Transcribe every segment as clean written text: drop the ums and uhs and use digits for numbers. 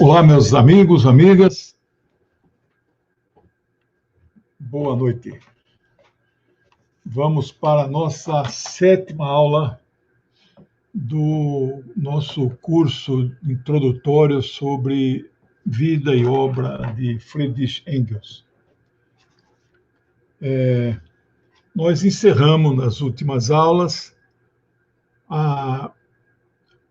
Olá, meus amigos, amigas. Boa noite. Vamos para a nossa 7ª aula do nosso curso introdutório sobre vida e obra de Friedrich Engels. Nós encerramos nas últimas aulas,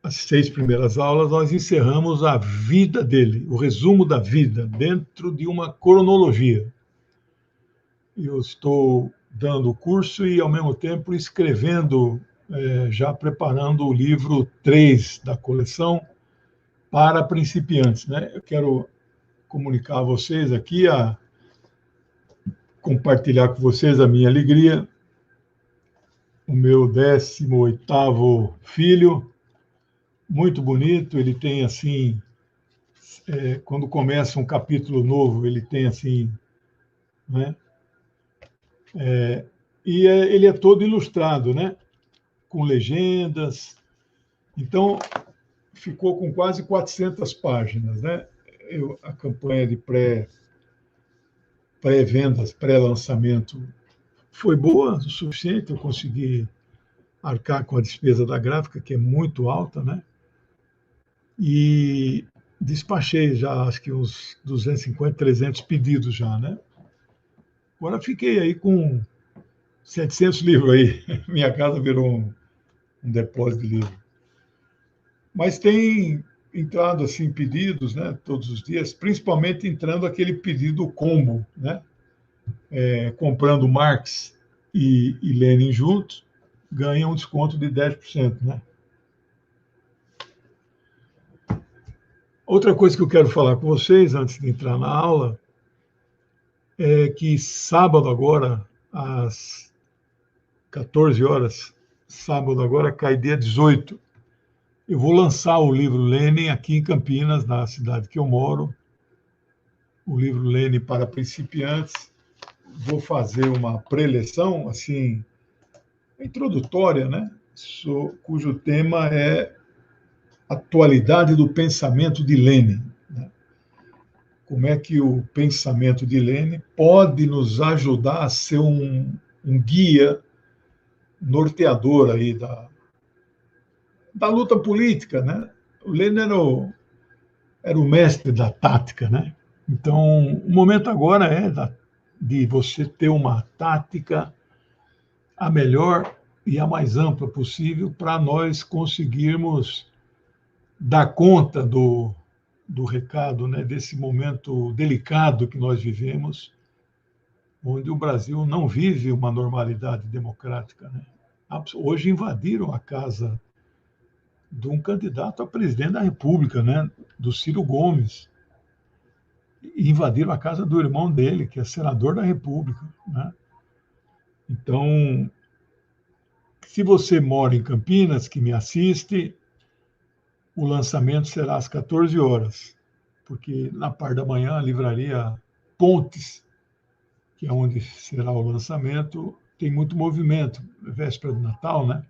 as 6 primeiras aulas, nós encerramos a vida dele, o resumo da vida, dentro de uma cronologia. Eu estou dando o curso e, ao mesmo tempo, escrevendo, já preparando o livro 3 da coleção para principiantes, né? Eu quero comunicar a vocês aqui, compartilhar com vocês a minha alegria. O meu 18º filho, muito bonito, ele tem assim, quando começa um capítulo novo, ele tem assim, né? Ele é todo ilustrado, né? Com legendas. Então, ficou com quase 400 páginas, né? A campanha de pré-vendas, pré-lançamento foi boa, o suficiente, eu consegui arcar com a despesa da gráfica, que é muito alta, né? E despachei já, acho que uns 250, 300 pedidos já, né? Agora fiquei aí com 700 livros aí. Minha casa virou um depósito de livro. Mas tem entrado assim pedidos, né, todos os dias, principalmente entrando aquele pedido combo, né? Comprando Marx e Lenin juntos, ganha um desconto de 10%, né? Outra coisa que eu quero falar com vocês, antes de entrar na aula, é que sábado agora, às 14 horas, sábado agora, cai dia 18, eu vou lançar o livro Lenin aqui em Campinas, na cidade que eu moro, o livro Lenin para principiantes. Vou fazer uma preleção, assim, introdutória, né? Cujo tema é Atualidade do Pensamento de Lenin. Né? Como é que o pensamento de Lenin pode nos ajudar a ser um guia norteador aí da luta política, né? O Lenin era o mestre da tática, né? Então, o momento agora é de você ter uma tática a melhor e a mais ampla possível para nós conseguirmos dar conta do recado, né, desse momento delicado que nós vivemos, onde o Brasil não vive uma normalidade democrática, né? Hoje invadiram a casa de um candidato a presidente da República, né, do Ciro Gomes. E invadiram a casa do irmão dele, que é senador da República, né? Então, se você mora em Campinas, que me assiste, o lançamento será às 14 horas, porque na parte da manhã a livraria Pontes, que é onde será o lançamento, tem muito movimento, véspera de Natal, né?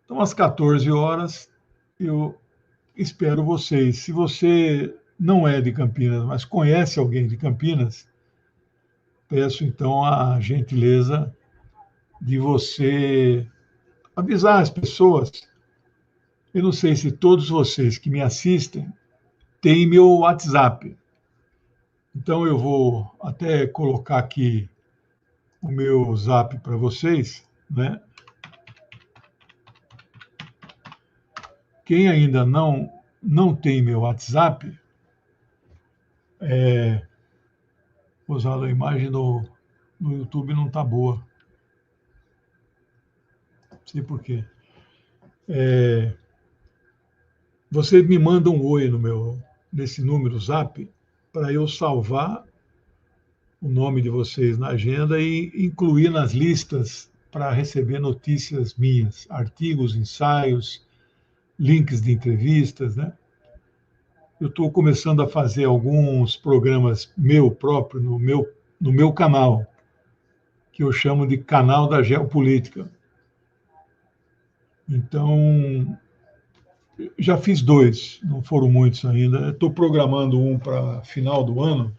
Então, às 14 horas, eu espero vocês. Se você não é de Campinas, mas conhece alguém de Campinas, peço então a gentileza de você avisar as pessoas. Eu não sei se todos vocês que me assistem têm meu WhatsApp. Então eu vou até colocar aqui o meu Zap para vocês, né? Quem ainda não tem meu WhatsApp, Oswaldo, a imagem no YouTube não está boa. Não sei por quê. Você me manda um oi nesse número Zap para eu salvar o nome de vocês na agenda e incluir nas listas para receber notícias minhas, artigos, ensaios, links de entrevistas, né? Eu estou começando a fazer alguns programas meu próprio no meu canal, que eu chamo de Canal da Geopolítica. Então, Já fiz 2, não foram muitos ainda. Estou programando um para final do ano,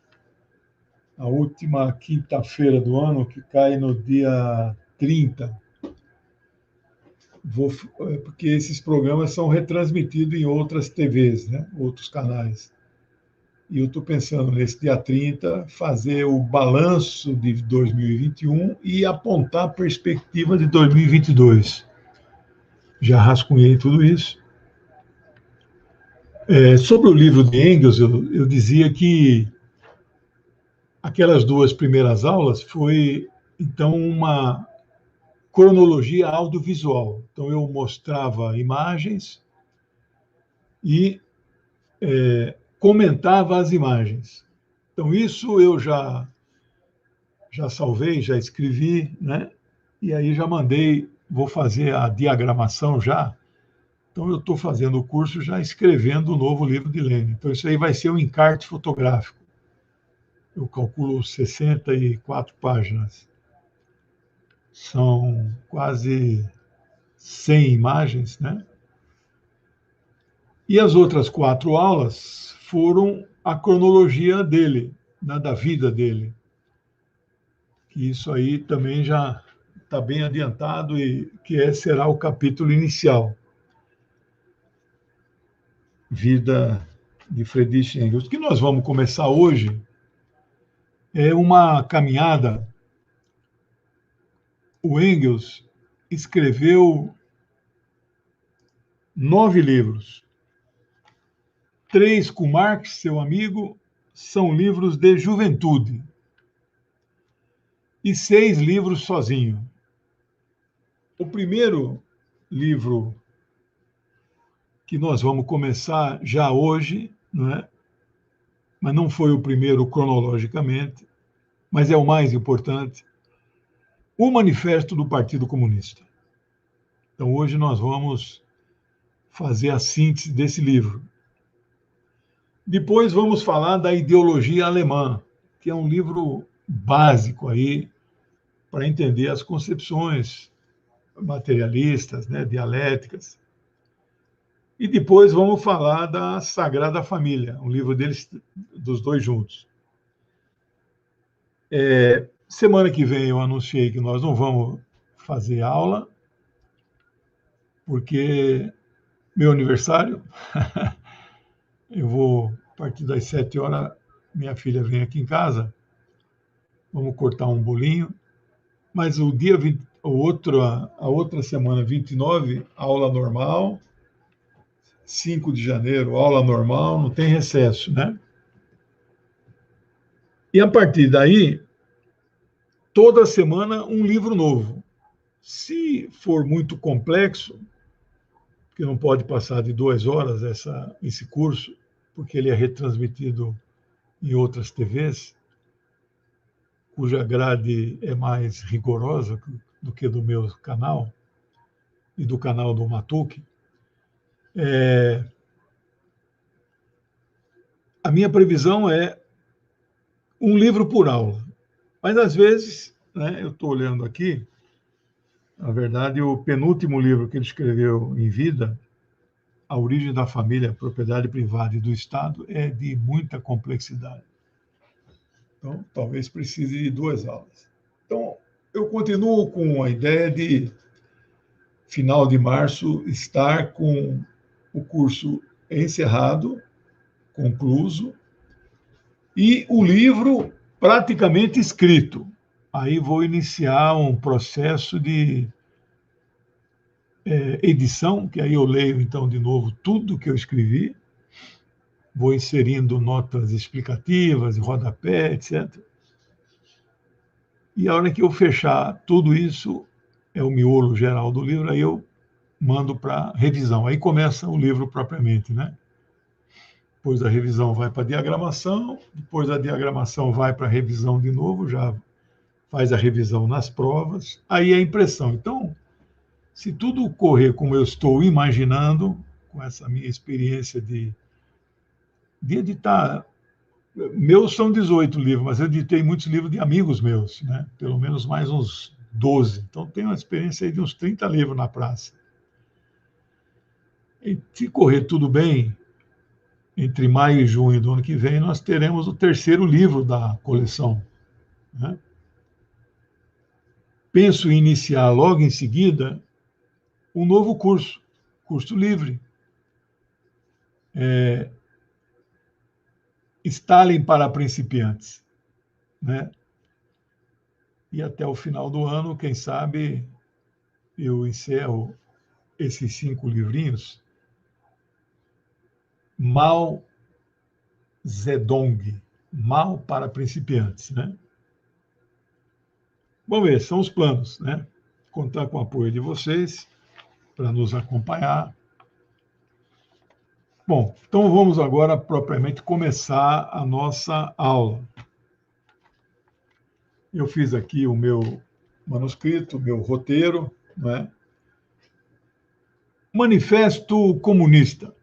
a última quinta-feira do ano, que cai no dia 30. Porque esses programas são retransmitidos em outras TVs, né? Outros canais. E eu estou pensando, nesse dia 30, fazer o balanço de 2021 e apontar a perspectiva de 2022. Já rascunhei tudo isso. Sobre o livro de Engels, eu dizia que aquelas 2 primeiras aulas foi, então, uma cronologia audiovisual. Então, eu mostrava imagens e comentava as imagens. Então, isso eu já salvei, já escrevi, né? E aí já mandei, vou fazer a diagramação já. Então, eu estou fazendo o curso já escrevendo o novo livro de Lênin. Então, isso aí vai ser um encarte fotográfico. Eu calculo 64 páginas. São quase 100 imagens, né? E as outras 4 aulas foram a cronologia dele, né, da vida dele. Que isso aí também já está bem adiantado e que será o capítulo inicial. Vida de Friedrich Engels. O que nós vamos começar hoje é uma caminhada. O Engels escreveu 9 livros. 3 com Marx, seu amigo, são livros de juventude. E 6 livros sozinho. O primeiro livro que nós vamos começar já hoje, não é? Mas não foi o primeiro cronologicamente, mas é o mais importante, o Manifesto do Partido Comunista. Então, hoje nós vamos fazer a síntese desse livro. Depois vamos falar da Ideologia Alemã, que é um livro básico aí para entender as concepções materialistas, né, dialéticas. E depois vamos falar da Sagrada Família, um livro deles, dos 2 juntos. Semana que vem eu anunciei que nós não vamos fazer aula, porque meu aniversário, eu vou, a partir das 7 horas, minha filha vem aqui em casa, vamos cortar um bolinho, mas o dia 20, a outra semana, 29, aula normal, 5 de janeiro, aula normal, não tem recesso, né? E a partir daí, toda semana um livro novo. Se for muito complexo, que não pode passar de 2 horas esse curso, porque ele é retransmitido em outras TVs, cuja grade é mais rigorosa do que do meu canal e do canal do Matuque. A minha previsão é um livro por aula. Mas, às vezes, né, eu estou olhando aqui, na verdade, o penúltimo livro que ele escreveu em vida, A Origem da Família, Propriedade Privada e do Estado, é de muita complexidade. Então, talvez precise de 2 aulas. Então, eu continuo com a ideia de, final de março, estar com o curso encerrado, concluso, e o livro praticamente escrito. Aí vou iniciar um processo de edição, que aí eu leio, então, de novo, tudo que eu escrevi, vou inserindo notas explicativas, rodapé, etc. E a hora que eu fechar tudo isso, é o miolo geral do livro, aí eu mando para revisão. Aí começa o livro propriamente, né? Depois da revisão vai para a diagramação, depois da diagramação vai para a revisão de novo, já faz a revisão nas provas, aí a impressão. Então, se tudo correr como eu estou imaginando, com essa minha experiência de editar, meus são 18 livros, mas eu editei muitos livros de amigos meus, né? Pelo menos mais uns 12. Então, tenho uma experiência aí de uns 30 livros na praça. E se correr tudo bem, entre maio e junho do ano que vem, nós teremos o terceiro livro da coleção, né? Penso em iniciar logo em seguida um novo curso livre. Stalin para principiantes, né? E até o final do ano, quem sabe, eu encerro esses 5 livrinhos. Mao Zedong, Mao para principiantes, né? Vamos ver, são os planos, né? Contar com o apoio de vocês para nos acompanhar. Bom, então vamos agora propriamente começar a nossa aula. Eu fiz aqui o meu manuscrito, o meu roteiro, né? Manifesto Comunista.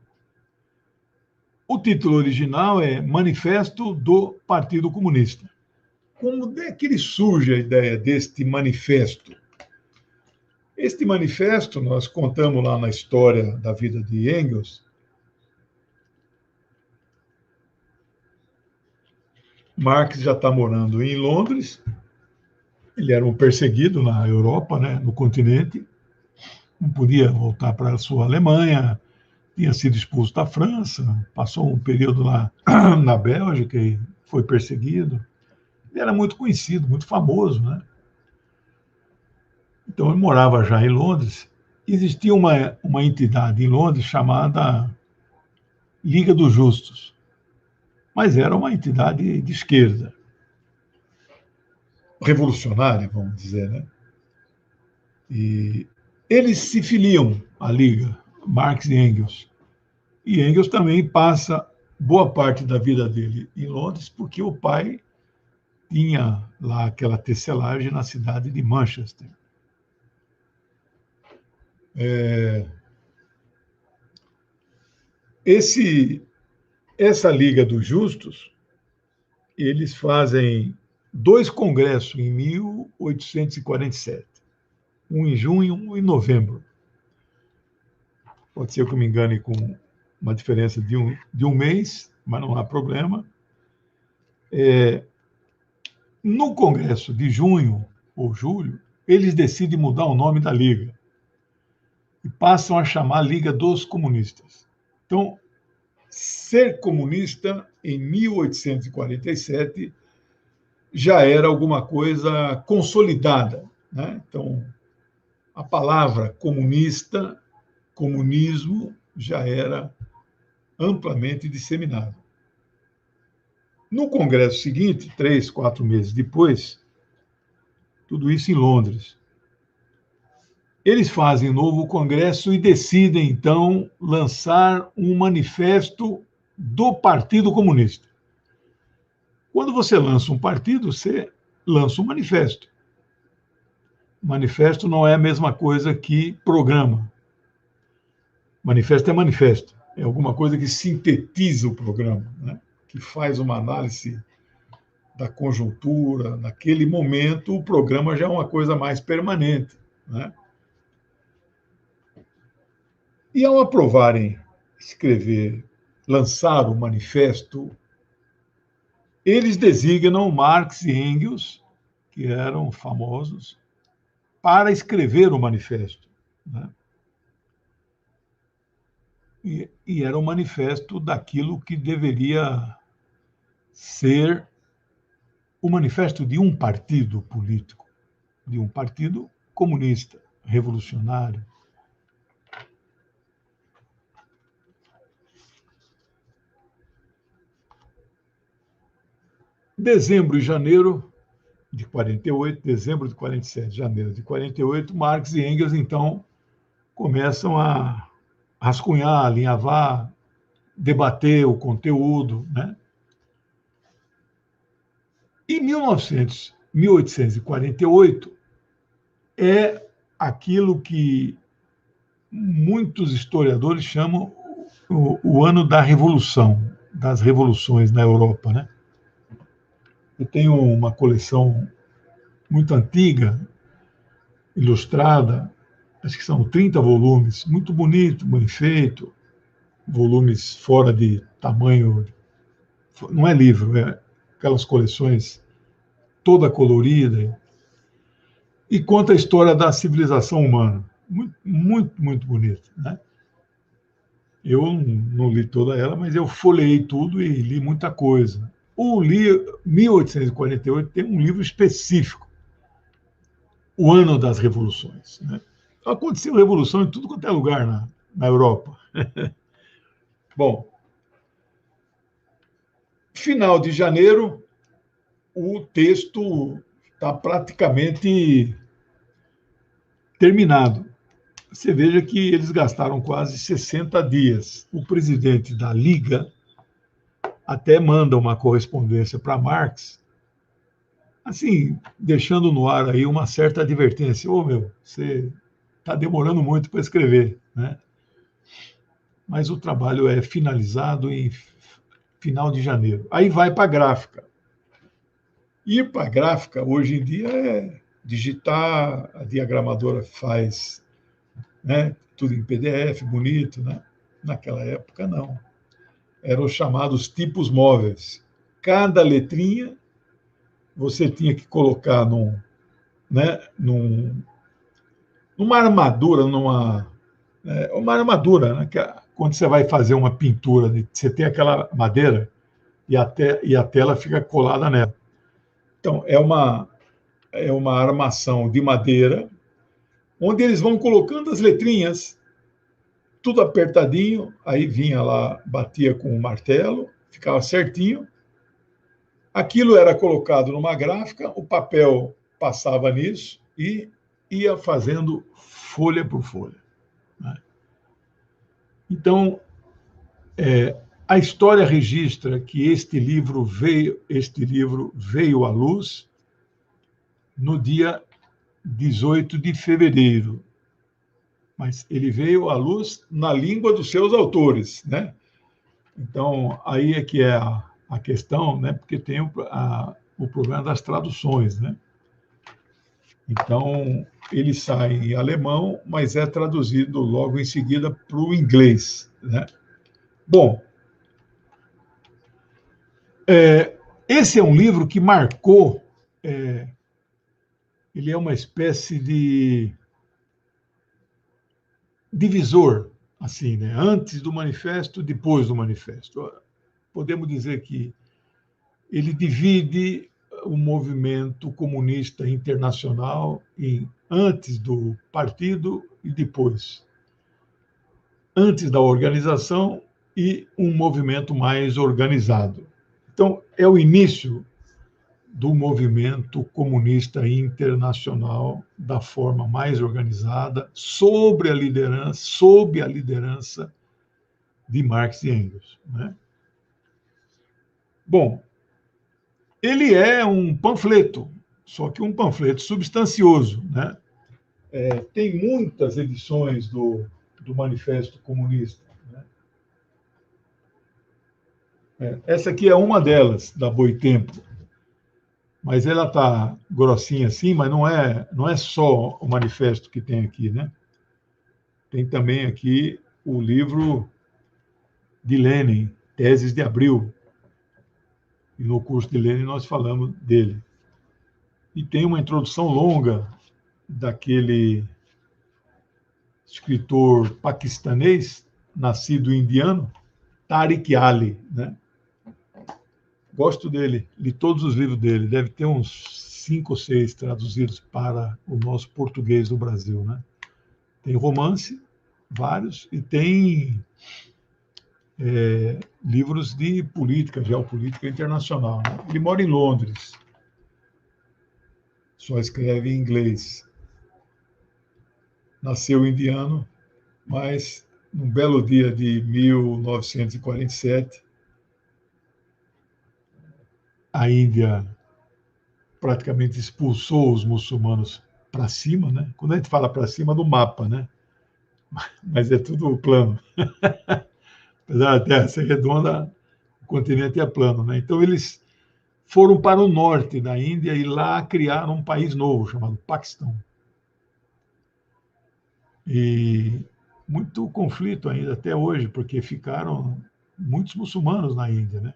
O título original é Manifesto do Partido Comunista. Como é que surge a ideia deste manifesto? Este manifesto, nós contamos lá na história da vida de Engels. Marx já está morando em Londres, ele era um perseguido na Europa, né, no continente, não podia voltar para a sua Alemanha, tinha sido expulso da França, passou um período lá na Bélgica e foi perseguido. Ele era muito conhecido, muito famoso, né? Então, ele morava já em Londres. Existia uma entidade em Londres chamada Liga dos Justos, mas era uma entidade de esquerda, revolucionária, vamos dizer, né? E eles se filiam à Liga, Marx e Engels. E Engels também passa boa parte da vida dele em Londres, porque o pai tinha lá aquela tecelagem na cidade de Manchester. Essa Liga dos Justos, eles fazem 2 congressos em 1847, um em junho e um em novembro. Pode ser que eu me engane com uma diferença de um mês, mas não há problema. No congresso de junho ou julho, eles decidem mudar o nome da Liga e passam a chamar Liga dos Comunistas. Então, ser comunista em 1847 já era alguma coisa consolidada, né? Então, a palavra comunista, comunismo, já era amplamente disseminada. No congresso seguinte, 3, 4 meses depois, tudo isso em Londres, eles fazem um novo congresso e decidem, então, lançar um manifesto do Partido Comunista. Quando você lança um partido, você lança um manifesto. Manifesto não é a mesma coisa que programa. Manifesto é manifesto. É alguma coisa que sintetiza o programa, né? Que faz uma análise da conjuntura. Naquele momento, o programa já é uma coisa mais permanente, né? E ao aprovarem lançar o manifesto, eles designam Marx e Engels, que eram famosos, para escrever o manifesto, né? E era um manifesto daquilo que deveria ser o manifesto de um partido político, de um partido comunista, revolucionário. Dezembro e janeiro de 48, dezembro de 47, janeiro de 48, Marx e Engels, então, começam a rascunhar, alinhavar, debater o conteúdo, né? Em 1848 é aquilo que muitos historiadores chamam o ano da Revolução, das revoluções na Europa, né? Eu tenho uma coleção muito antiga, ilustrada, acho que são 30 volumes, muito bonito, bem feito, volumes fora de tamanho, não é livro, é aquelas coleções toda colorida, e conta a história da civilização humana. Muito, muito, muito bonito, né? Eu não li toda ela, mas eu folhei tudo e li muita coisa. O 1848 tem um livro específico, o ano das revoluções, né? Aconteceu revolução em tudo quanto é lugar na Europa. Bom, final de janeiro, o texto está praticamente terminado. Você veja que eles gastaram quase 60 dias. O presidente da Liga até manda uma correspondência para Marx, assim, deixando no ar aí uma certa advertência. Ô, meu, você está demorando muito para escrever, né? Mas o trabalho é finalizado em final de janeiro. Aí vai para a gráfica. Ir para a gráfica, hoje em dia, é digitar, a diagramadora faz, né, tudo em PDF, bonito, né? Naquela época, não. Eram os chamados tipos móveis. Cada letrinha você tinha que colocar né, numa armadura, uma armadura, né, quando você vai fazer uma pintura, você tem aquela madeira e a tela fica colada nela. Então, é uma armação de madeira, onde eles vão colocando as letrinhas, tudo apertadinho, aí vinha lá, batia com o martelo, ficava certinho. Aquilo era colocado numa gráfica, o papel passava nisso e ia fazendo folha por folha, né? Então, a história registra que este livro veio à luz no dia 18 de fevereiro, mas ele veio à luz na língua dos seus autores, né? Então, aí é que é a questão, né? Porque tem o problema das traduções, né? Então, ele sai em alemão, mas é traduzido logo em seguida para o inglês, né? Bom, esse é um livro que marcou, ele é uma espécie de divisor, assim, né? Antes do manifesto, depois do manifesto. Podemos dizer que ele divide o movimento comunista internacional em antes do partido e depois. Antes da organização e um movimento mais organizado. Então, é o início do movimento comunista internacional da forma mais organizada, sob a liderança de Marx e Engels, né? Bom, ele é um panfleto, só que um panfleto substancioso, né? Tem muitas edições do Manifesto Comunista, né? Essa aqui é uma delas, da Boitempo, mas ela está grossinha assim, mas não é só o manifesto que tem aqui, né? Tem também aqui o livro de Lenin, Teses de Abril, e no curso de Lenin nós falamos dele. E tem uma introdução longa daquele escritor paquistanês, nascido indiano, Tariq Ali, né? Gosto dele, li todos os livros dele, deve ter uns 5 ou 6 traduzidos para o nosso português do Brasil, né? Tem romance, vários, e tem livros de política, geopolítica internacional, né? Ele mora em Londres, só escreve em inglês. Nasceu indiano, mas num belo dia de 1947, a Índia praticamente expulsou os muçulmanos para cima, né? Quando a gente fala para cima, do mapa, né? Mas é tudo plano. Apesar da Terra ser redonda, o continente é plano, né? Então eles foram para o norte da Índia e lá criaram um país novo chamado Paquistão. E muito conflito ainda até hoje, porque ficaram muitos muçulmanos na Índia, né?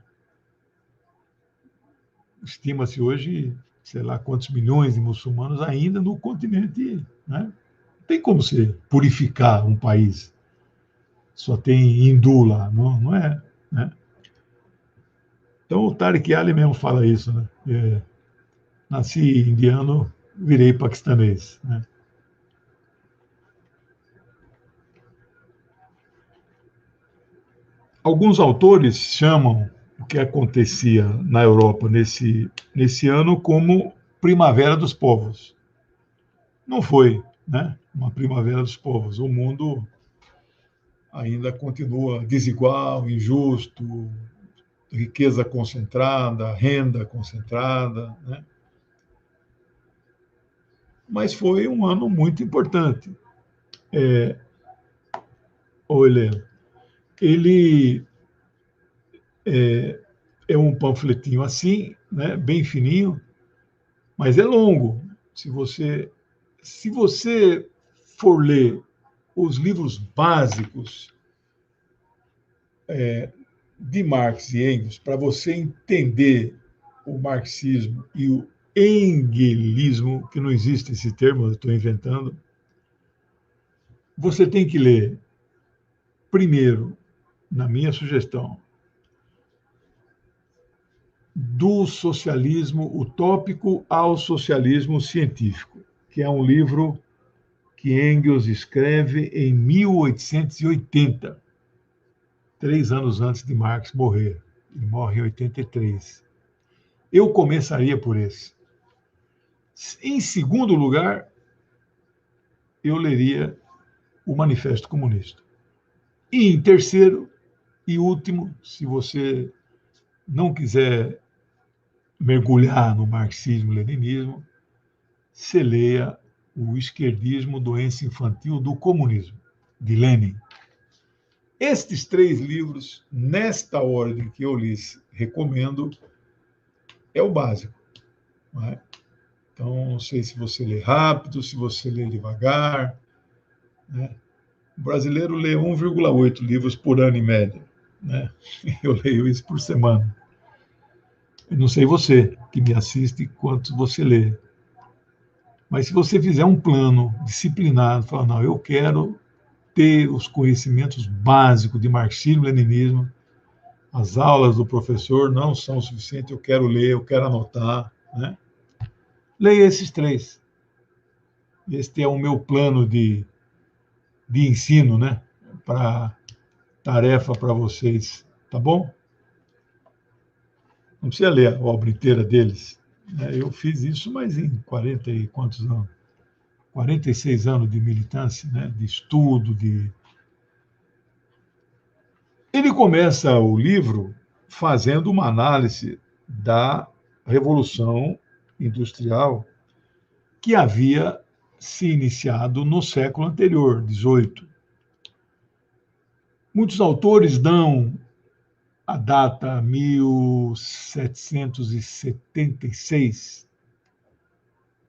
Estima-se hoje, sei lá quantos milhões de muçulmanos ainda no continente, né? Não tem como se purificar um país. Só tem hindu lá, não é, né? Então o Tariq Ali mesmo fala isso, né? Nasci indiano, virei paquistanês, né? Alguns autores chamam o que acontecia na Europa nesse ano como Primavera dos Povos. Não foi, né? Uma Primavera dos Povos. O mundo ainda continua desigual, injusto, riqueza concentrada, renda concentrada, né? Mas foi um ano muito importante. Olha, ele é um panfletinho assim, né? Bem fininho, mas é longo. Se você for ler os livros básicos de Marx e Engels, para você entender o marxismo e o engelismo, que não existe esse termo, eu estou inventando, você tem que ler, primeiro, na minha sugestão, do socialismo utópico ao socialismo científico, que é um livro que Engels escreve em 1880, 3 anos antes de Marx morrer. Ele morre em 83. Eu começaria por esse. Em segundo lugar, eu leria o Manifesto Comunista. E em terceiro e último, se você não quiser mergulhar no marxismo-leninismo, você leia o Esquerdismo, Doença Infantil do Comunismo, de Lenin. Estes 3 livros, nesta ordem que eu lhes recomendo, é o básico. Não é? Então, não sei se você lê rápido, se você lê devagar. Né? O brasileiro lê 1,8 livros por ano em média. Né? Eu leio isso por semana. Eu não sei você que me assiste quantos você lê. Mas se você fizer um plano disciplinado, falar, não, eu quero ter os conhecimentos básicos de marxismo-leninismo, as aulas do professor não são suficientes, eu quero ler, eu quero anotar. Né? Leia esses 3. Este é o meu plano de ensino, né? Para tarefa para vocês, tá bom? Não precisa ler a obra inteira deles. Né? Eu fiz isso, mas em 40 e quantos anos? 46 anos de militância, né? De estudo, de... Ele começa o livro fazendo uma análise da Revolução Industrial que havia se iniciado no século anterior, 18. Muitos autores dão a data 1776,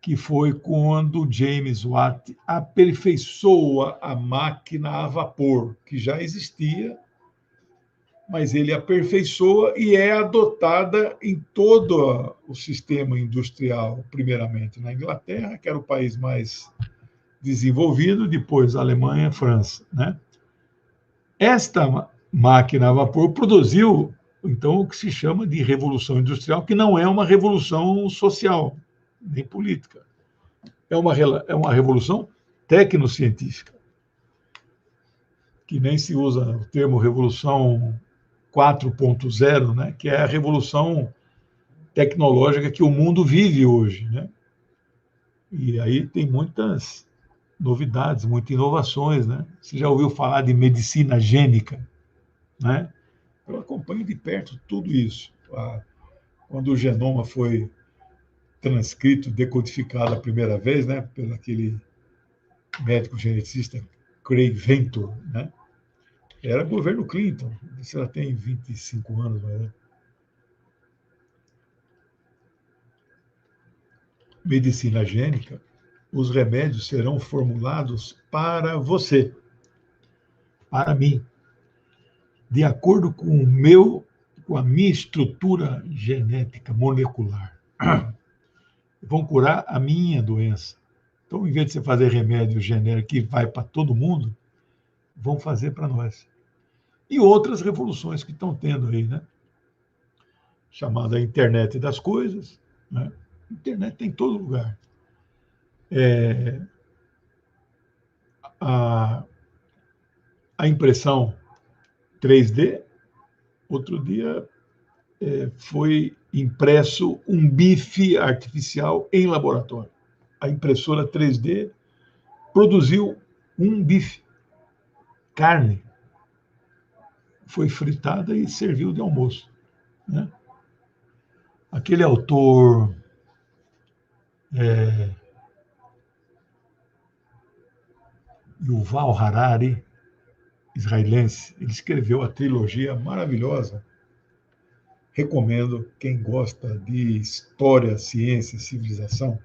que foi quando James Watt aperfeiçoa a máquina a vapor, que já existia, mas ele aperfeiçoa e é adotada em todo o sistema industrial, primeiramente na Inglaterra, que era o país mais desenvolvido, depois a Alemanha e a França. Né? Esta máquina a vapor produziu, então, o que se chama de revolução industrial, que não é uma revolução social, nem política. É uma revolução tecnocientífica, que nem se usa o termo revolução 4.0, né, que é a revolução tecnológica que o mundo vive hoje. Né? E aí tem muitas novidades, muitas inovações. Né? Você já ouviu falar de medicina gênica? Né? Eu acompanho de perto tudo isso. Quando o genoma foi transcrito, decodificado a primeira vez, né, pelo aquele médico geneticista Craig Venter, né? Era governo Clinton, isso já tem 25 anos, mas, né? Medicina gênica os remédios serão formulados para você, para mim, de acordo com a minha estrutura genética molecular. Vão curar a minha doença. Então, em vez de você fazer remédio genérico que vai para todo mundo, vão fazer para nós. E outras revoluções que estão tendo aí, né? Chamada internet das coisas, né? Internet tem em todo lugar. A impressão 3D, outro dia foi impresso um bife artificial em laboratório. A impressora 3D produziu um bife, carne, foi fritada e serviu de almoço, né? Aquele autor Yuval Harari, israelense, ele escreveu a trilogia maravilhosa. Recomendo quem gosta de história, ciência, civilização.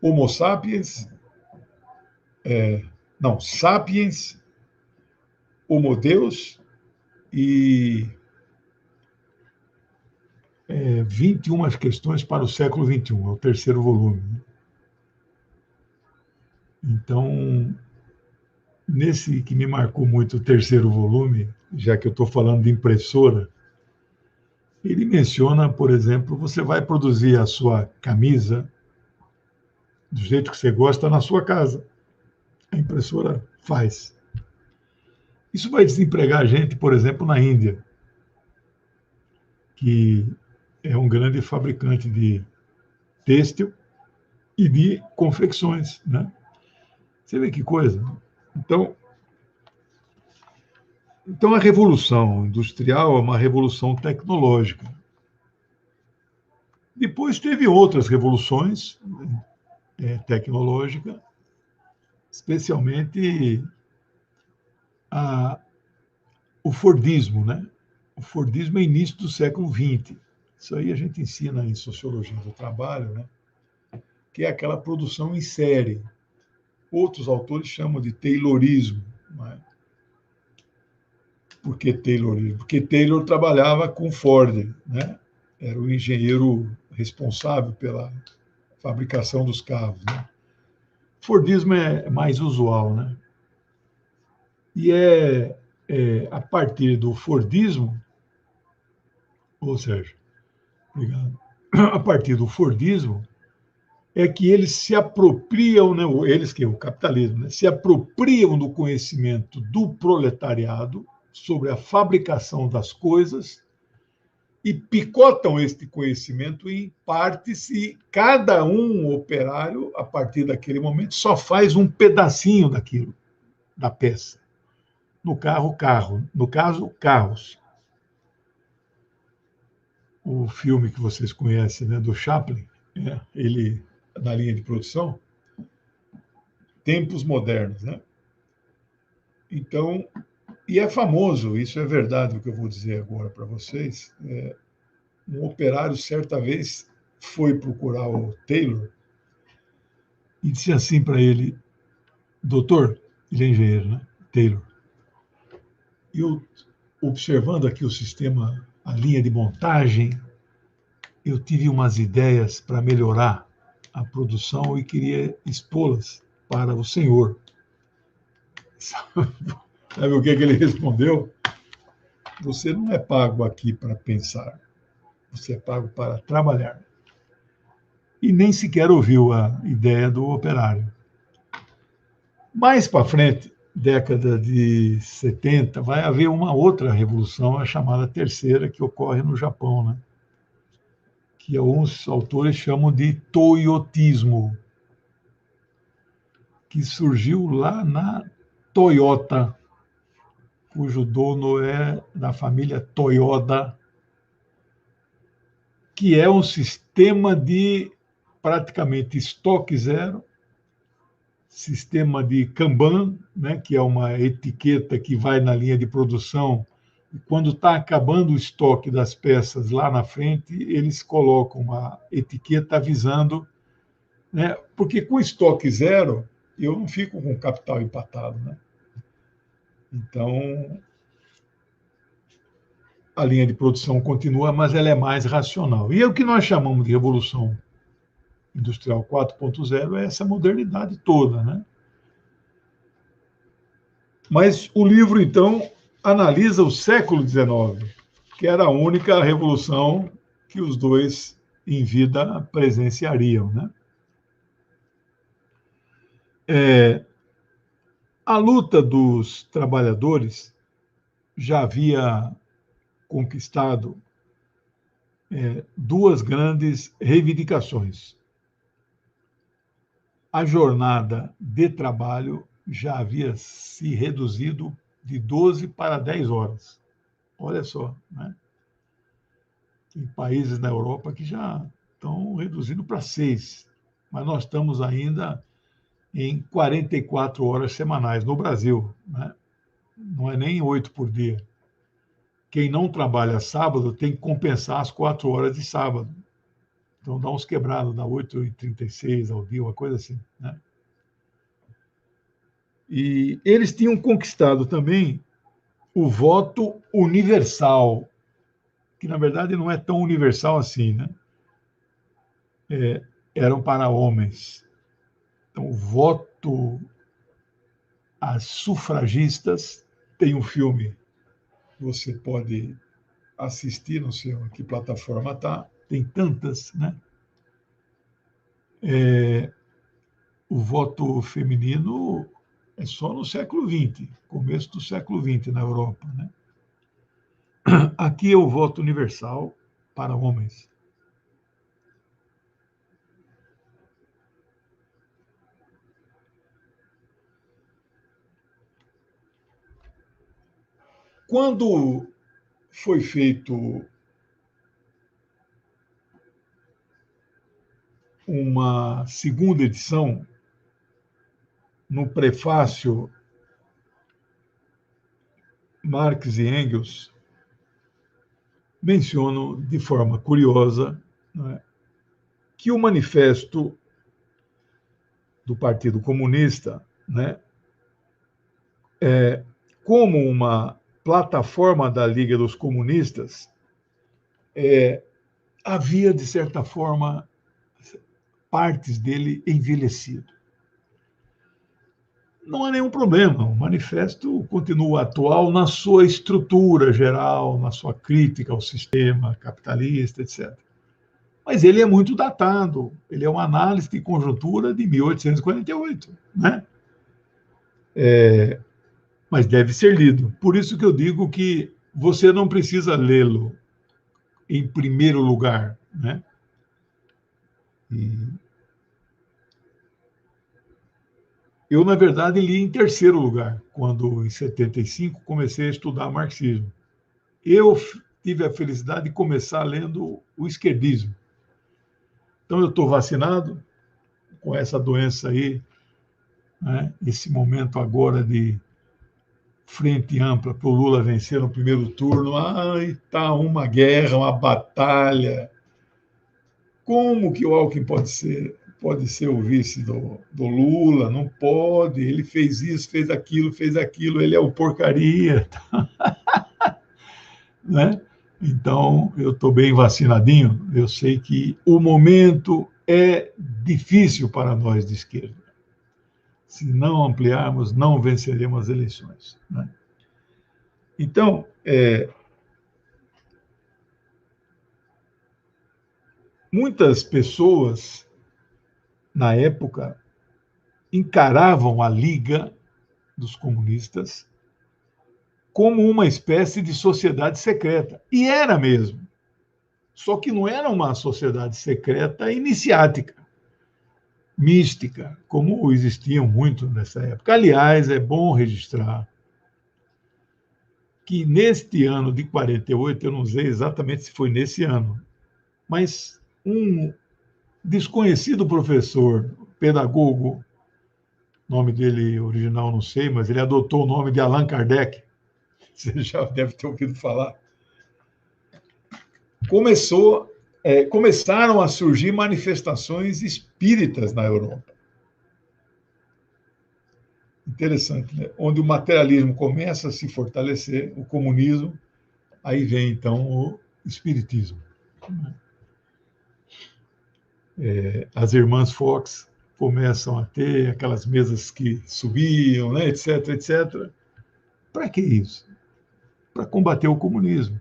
Homo sapiens, Sapiens, Homo Deus e 21 questões para o século XXI, é o terceiro volume. Então, nesse que me marcou muito o terceiro volume, já que eu estou falando de impressora, ele menciona, por exemplo, você vai produzir a sua camisa do jeito que você gosta na sua casa. A impressora faz. Isso vai desempregar a gente, por exemplo, na Índia, que é um grande fabricante de têxtil e de confecções, né? Você vê que coisa? Então a revolução industrial é uma revolução tecnológica. Depois teve outras revoluções tecnológicas, especialmente o Fordismo, né? O Fordismo é início do século XX. Isso aí a gente ensina em Sociologia do Trabalho, né? Que é aquela produção em série. Outros autores chamam de Taylorismo. Né? Por que Taylorismo? Porque Taylor trabalhava com Ford, né? Era o engenheiro responsável pela fabricação dos carros. Né? Fordismo é mais usual, né? E a partir do Fordismo, ou seja, obrigado, a partir do Fordismo, é que eles se apropriam, né, eles que é o capitalismo, né, se apropriam do conhecimento do proletariado sobre a fabricação das coisas e picotam este conhecimento em partes e cada um operário, a partir daquele momento, só faz um pedacinho daquilo, da peça. No carro. No caso, carros. O filme que vocês conhecem, né, do Chaplin, ele na linha de produção, tempos modernos, né? Então, e é famoso, isso é verdade o que eu vou dizer agora para vocês. Um operário certa vez foi procurar o Taylor e disse assim para ele: doutor, ele é engenheiro, né? Taylor. Eu, observando aqui o sistema, a linha de montagem, eu tive umas ideias para melhorar a produção e queria expô-las para o senhor. Sabe o que ele respondeu? Você não é pago aqui para pensar, você é pago para trabalhar. E nem sequer ouviu a ideia do operário. Mais para frente, década de 70, vai haver uma outra revolução, a chamada terceira, que ocorre no Japão, né? Que alguns autores chamam de toyotismo, que surgiu lá na Toyota, cujo dono é da família Toyoda, que é um sistema de praticamente estoque zero, sistema de Kanban, né, que é uma etiqueta que vai na linha de produção quando está acabando o estoque das peças lá na frente, eles colocam uma etiqueta avisando, né? Porque com estoque zero, eu não fico com capital empatado, né? Então, a linha de produção continua, mas ela é mais racional. E é o que nós chamamos de revolução industrial 4.0, é essa modernidade toda, né? Mas o livro, então, analisa o século XIX, que era a única revolução que os dois em vida presenciariam, né? A luta dos trabalhadores já havia conquistado duas grandes reivindicações. A jornada de trabalho já havia se reduzido de 12 para 10 horas. Olha só, né? Tem países na Europa que já estão reduzindo para 6, mas nós estamos ainda em 44 horas semanais no Brasil, né? Não é nem 8 por dia. Quem não trabalha sábado tem que compensar as 4 horas de sábado. Então dá uns quebrados, dá 8h36 ao dia, uma coisa assim, né? E eles tinham conquistado também o voto universal, que na verdade não é tão universal assim, né? Eram para homens. Então, o voto às sufragistas, tem um filme que você pode assistir, não sei em que plataforma está, tem tantas, né? O voto feminino é só no século XX, começo do século XX na Europa, né? Aqui é o voto universal para homens. Quando foi feito uma segunda edição, no prefácio, Marx e Engels mencionam de forma curiosa, né, que o manifesto do Partido Comunista, né, como uma plataforma da Liga dos Comunistas, havia, de certa forma, partes dele envelhecido. Não há nenhum problema, o manifesto continua atual na sua estrutura geral, na sua crítica ao sistema capitalista, etc. Mas ele é muito datado, ele é uma análise de conjuntura de 1848, né? Mas deve ser lido. Por isso que eu digo que você não precisa lê-lo em primeiro lugar, né? E eu, na verdade, li em terceiro lugar, quando, em 75, comecei a estudar marxismo. Eu tive a felicidade de começar lendo o esquerdismo. Então, eu estou vacinado com essa doença aí, né? Esse momento agora de frente ampla para o Lula vencer no primeiro turno. Ai, está uma guerra, uma batalha. Como que o Alckmin pode ser o vice do Lula? Não pode. Ele fez isso, fez aquilo. Ele é o porcaria, né? Então, eu estou bem vacinadinho. Eu sei que o momento é difícil para nós de esquerda. Se não ampliarmos, não venceremos as eleições, né? Então, muitas pessoas, na época, encaravam a Liga dos Comunistas como uma espécie de sociedade secreta. E era mesmo. Só que não era uma sociedade secreta iniciática, mística, como existiam muito nessa época. Aliás, é bom registrar que neste ano de 48, eu não sei exatamente se foi nesse ano, mas um desconhecido professor, pedagogo, nome dele original não sei, mas ele adotou o nome de Allan Kardec, Você já deve ter ouvido falar. Começaram a surgir manifestações espíritas na Europa. Interessante, né? Onde o materialismo começa a se fortalecer, o comunismo, aí vem, então, o espiritismo. As irmãs Fox começam a ter aquelas mesas que subiam, né, etc, etc. Para que isso? Para combater o comunismo,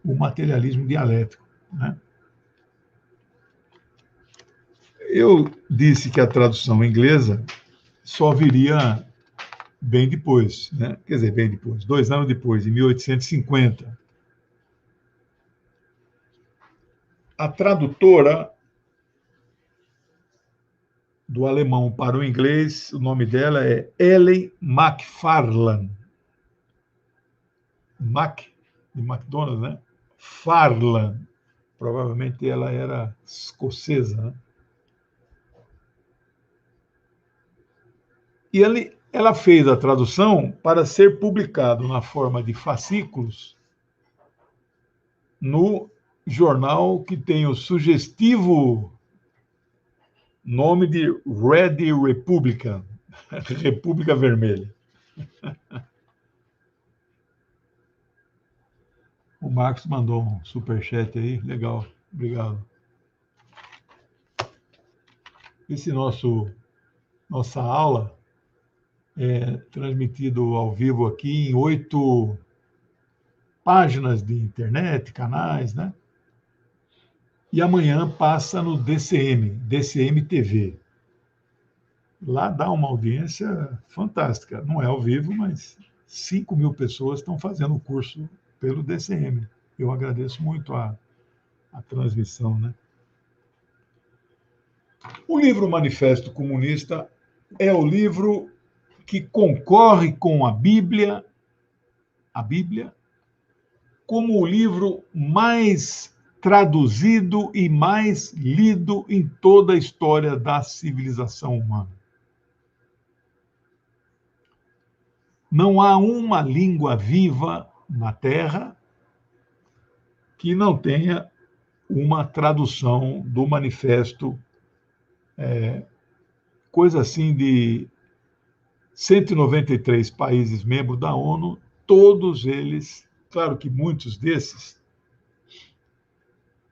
o materialismo dialético, né? Eu disse que a tradução inglesa só viria bem depois, né? Quer dizer, bem depois, 2 anos depois, em 1850. A tradutora do alemão para o inglês, o nome dela é Ellen Macfarlane. Mac, de McDonald's, né? Farland. Provavelmente ela era escocesa, né? E ela fez a tradução para ser publicado na forma de fascículos no jornal que tem o sugestivo nome de Red Republican, República Vermelha. O Marcos mandou um superchat aí, legal, obrigado. Nossa aula é transmitido ao vivo aqui em 8 páginas de internet, canais, né? E amanhã passa no DCM TV. Lá dá uma audiência fantástica. Não é ao vivo, mas 5.000 pessoas estão fazendo o curso pelo DCM. Eu agradeço muito a transmissão, né? O livro Manifesto Comunista é o livro que concorre com a Bíblia como o livro mais traduzido e mais lido em toda a história da civilização humana. Não há uma língua viva na Terra que não tenha uma tradução do manifesto, coisa assim de 193 países membros da ONU, todos eles, claro que muitos desses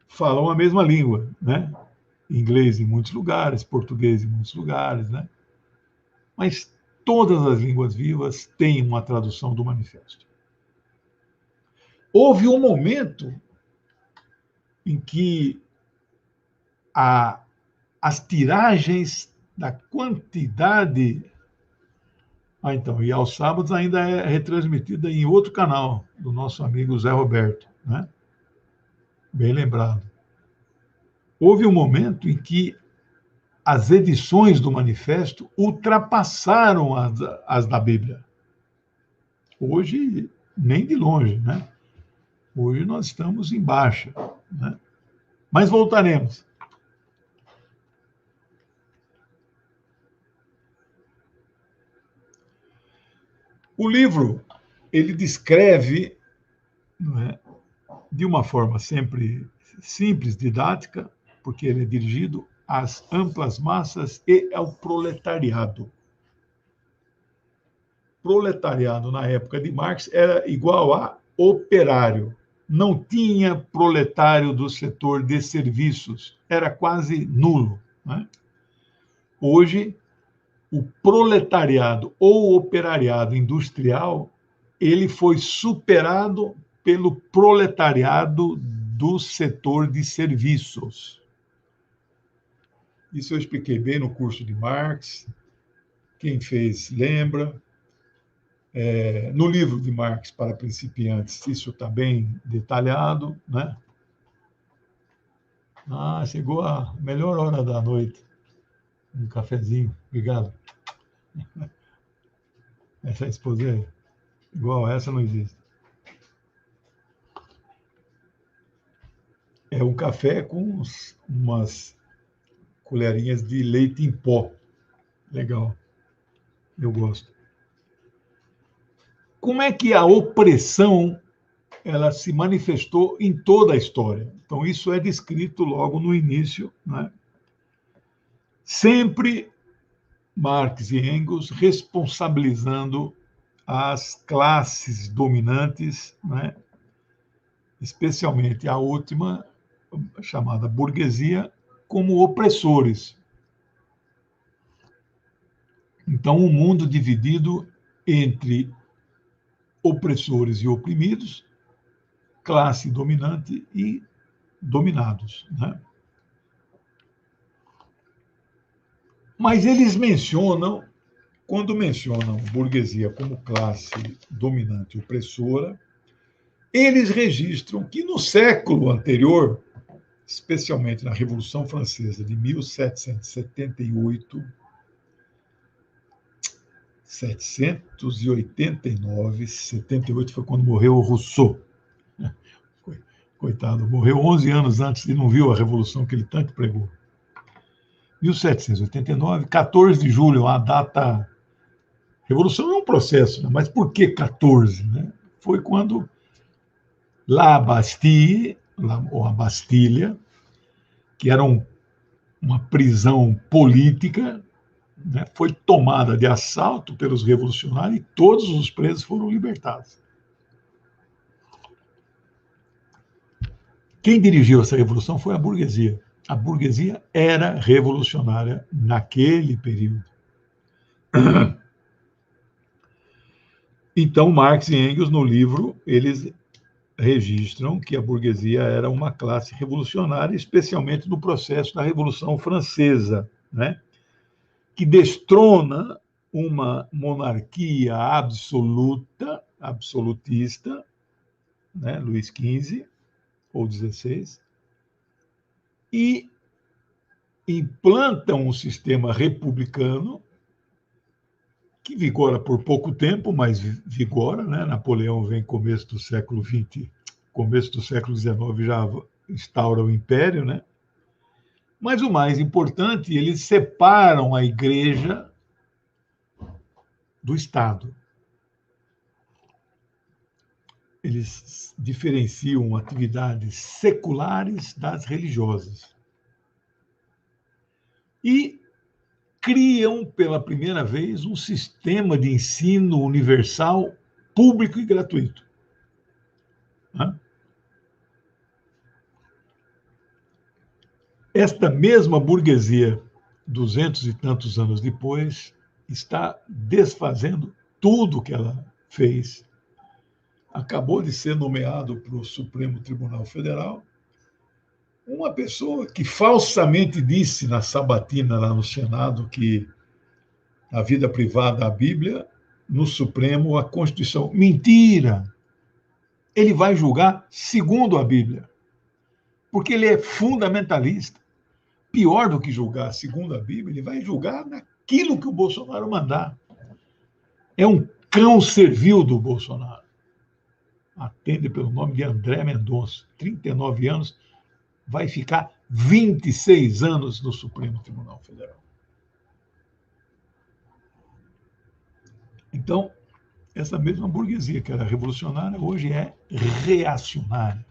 falam a mesma língua, né? Inglês em muitos lugares, português em muitos lugares, né? Mas todas as línguas vivas têm uma tradução do manifesto. Houve um momento em que as tiragens da quantidade. Então, e aos sábados ainda é retransmitida em outro canal do nosso amigo Zé Roberto, né? Bem lembrado. Houve um momento em que as edições do manifesto ultrapassaram as da Bíblia. Hoje, nem de longe, né? Hoje nós estamos em baixa, né? Mas voltaremos. O livro, ele descreve, não é, de uma forma sempre simples, didática, porque ele é dirigido às amplas massas e ao proletariado. Proletariado, na época de Marx, era igual a operário. Não tinha proletário do setor de serviços, era quase nulo, né? Hoje, o proletariado ou operariado industrial, ele foi superado pelo proletariado do setor de serviços. Isso eu expliquei bem no curso de Marx. Quem fez lembra. No livro de Marx para principiantes, isso está bem detalhado, né? Ah, chegou a melhor hora da noite. Um cafezinho, obrigado. Essa esposa aí, igual essa não existe. É um café com umas colherinhas de leite em pó. Legal. Eu gosto. como é que a opressão ela se manifestou em toda a história. Então, isso é descrito logo no início, né? Sempre Marx e Engels responsabilizando as classes dominantes, né? Especialmente a última, chamada burguesia, como opressores. Então, um mundo dividido entre opressores e oprimidos, classe dominante e dominados, né? Mas eles mencionam, quando mencionam burguesia como classe dominante e opressora, eles registram que no século anterior, especialmente na Revolução Francesa de 1778, 789, 78 foi quando morreu o Rousseau. Coitado, morreu 11 anos antes e não viu a revolução que ele tanto pregou. 1789, 14 de julho, a data. Revolução é um processo, né? Mas por que 14? Né? Foi quando La Bastille, ou a Bastilha, que era uma prisão política, né? Foi tomada de assalto pelos revolucionários e todos os presos foram libertados. Quem dirigiu essa revolução foi a burguesia. A burguesia era revolucionária naquele período. Então, Marx e Engels, no livro, eles registram que a burguesia era uma classe revolucionária, especialmente no processo da Revolução Francesa, né? Que destrona uma monarquia absoluta, absolutista, né? Luís XV ou XVI, e implanta um sistema republicano que vigora por pouco tempo, mas vigora, né? Napoleão vem começo do século XX, começo do século XIX já instaura o império, né? Mas o mais importante, eles separam a igreja do Estado. Eles diferenciam atividades seculares das religiosas. E criam, pela primeira vez, um sistema de ensino universal, público e gratuito. Esta mesma burguesia, 200 e tantos anos depois, está desfazendo tudo o que ela fez. Acabou de ser nomeado para o Supremo Tribunal Federal uma pessoa que falsamente disse na sabatina lá no Senado que a vida privada, a Bíblia, no Supremo, a Constituição. Mentira! Ele vai julgar segundo a Bíblia, porque ele é fundamentalista. Pior do que julgar segundo a Bíblia, ele vai julgar naquilo que o Bolsonaro mandar. É um cão servil do Bolsonaro. Atende pelo nome de André Mendonça, 39 anos, vai ficar 26 anos no Supremo Tribunal Federal. Então, essa mesma burguesia que era revolucionária, hoje é reacionária.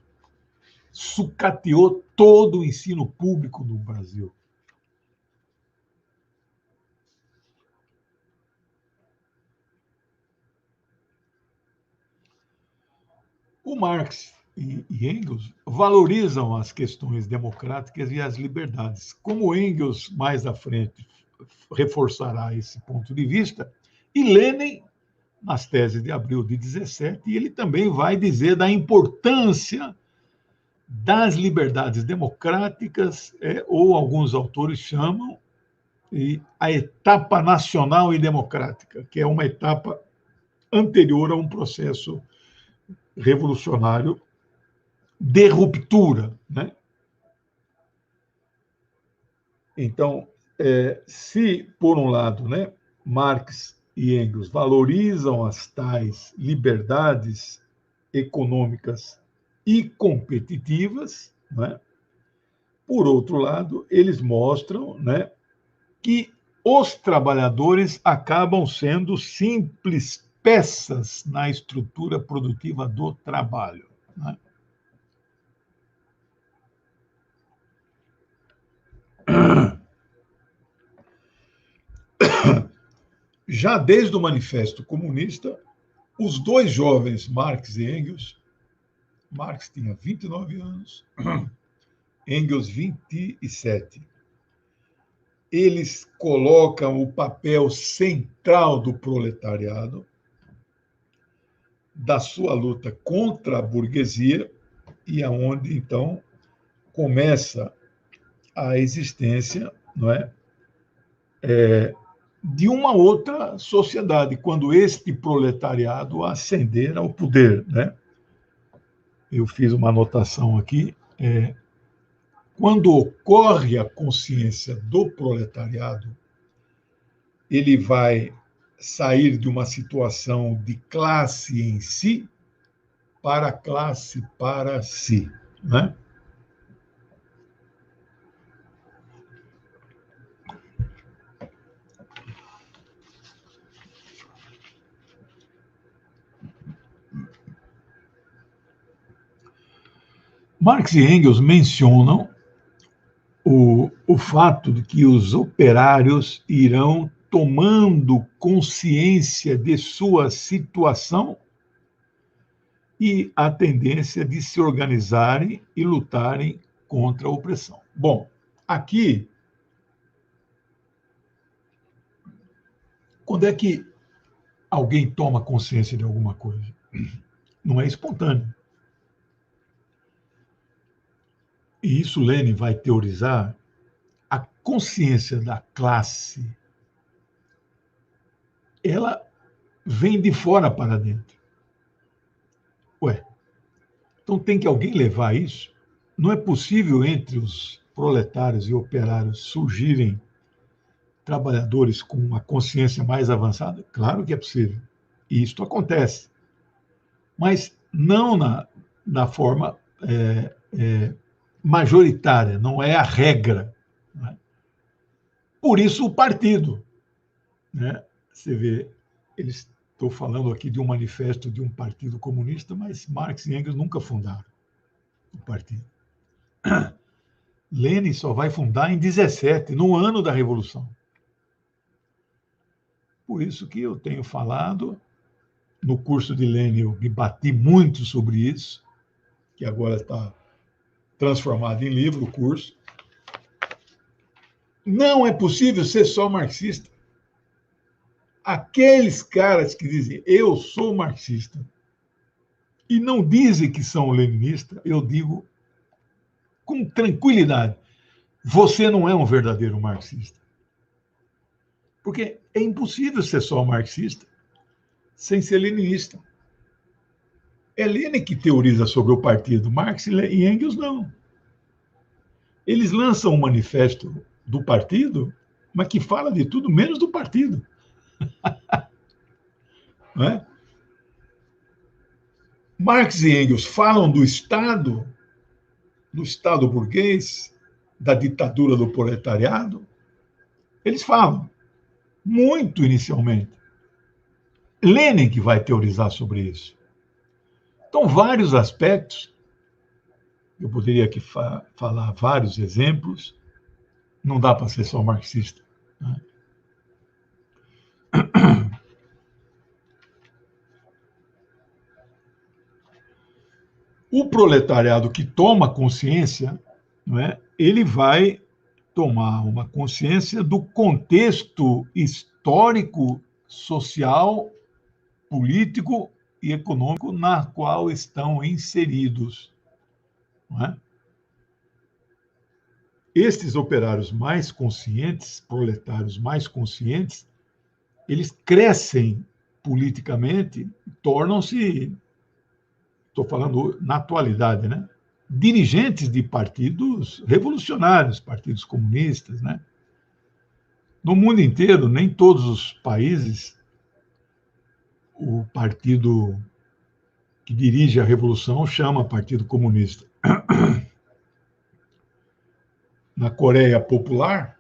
Sucateou todo o ensino público no Brasil. O Marx e Engels valorizam as questões democráticas e as liberdades. Como Engels, mais à frente, reforçará esse ponto de vista, e Lenin, nas teses de abril de 17, e ele também vai dizer da importância das liberdades democráticas, ou alguns autores chamam, a etapa nacional e democrática, que é uma etapa anterior a um processo revolucionário de ruptura, né? Então, se, por um lado, né, Marx e Engels valorizam as tais liberdades econômicas e competitivas, né, por outro lado, eles mostram, né, que os trabalhadores acabam sendo simples peças na estrutura produtiva do trabalho, né? Já desde o Manifesto Comunista, os dois jovens, Marx e Engels, Marx tinha 29 anos, Engels 27, eles colocam o papel central do proletariado, da sua luta contra a burguesia, e aonde, então, começa a existência, não é, de uma outra sociedade, quando este proletariado ascender ao poder, né? Eu fiz uma anotação aqui. Quando ocorre a consciência do proletariado, ele vai sair de uma situação de classe em si para a classe para si, né? Marx e Engels mencionam o fato de que os operários irão tomando consciência de sua situação e a tendência de se organizarem e lutarem contra a opressão. Bom, aqui, quando é que alguém toma consciência de alguma coisa? Não é espontâneo. E isso Lenin vai teorizar. A consciência da classe, ela vem de fora para dentro. Ué, então tem que alguém levar isso? Não é possível entre os proletários e operários surgirem trabalhadores com uma consciência mais avançada? Claro que é possível. E isso acontece. Mas não na forma majoritária, não é a regra. Né? Por isso o partido. Né? Você vê, estou falando aqui de um manifesto de um partido comunista, mas Marx e Engels nunca fundaram o partido. Lenin só vai fundar em 17, no ano da Revolução. Por isso que eu tenho falado, no curso de Lenin eu me bati muito sobre isso, que agora está transformado em livro o curso. Não é possível ser só marxista. Aqueles caras que dizem eu sou marxista e não dizem que são leninistas, eu digo com tranquilidade, você não é um verdadeiro marxista. Porque é impossível ser só marxista sem ser leninista. É Lenin que teoriza sobre o partido, Marx e Engels não. Eles lançam um manifesto do partido, mas que fala de tudo menos do partido. Não é? Marx e Engels falam do Estado burguês, da ditadura do proletariado. Eles falam, muito inicialmente. Lenin que vai teorizar sobre isso. Então, vários aspectos, eu poderia aqui falar vários exemplos, não dá para ser só marxista. Né? O proletariado que toma consciência, não é, ele vai tomar uma consciência do contexto histórico, social, político e econômico na qual estão inseridos. Não é? Estes operários mais conscientes, proletários mais conscientes, eles crescem politicamente, tornam-se, estou falando na atualidade, né? Dirigentes de partidos revolucionários, partidos comunistas. Né? No mundo inteiro, nem todos os países, o partido que dirige a revolução chama Partido Comunista. Na Coreia Popular,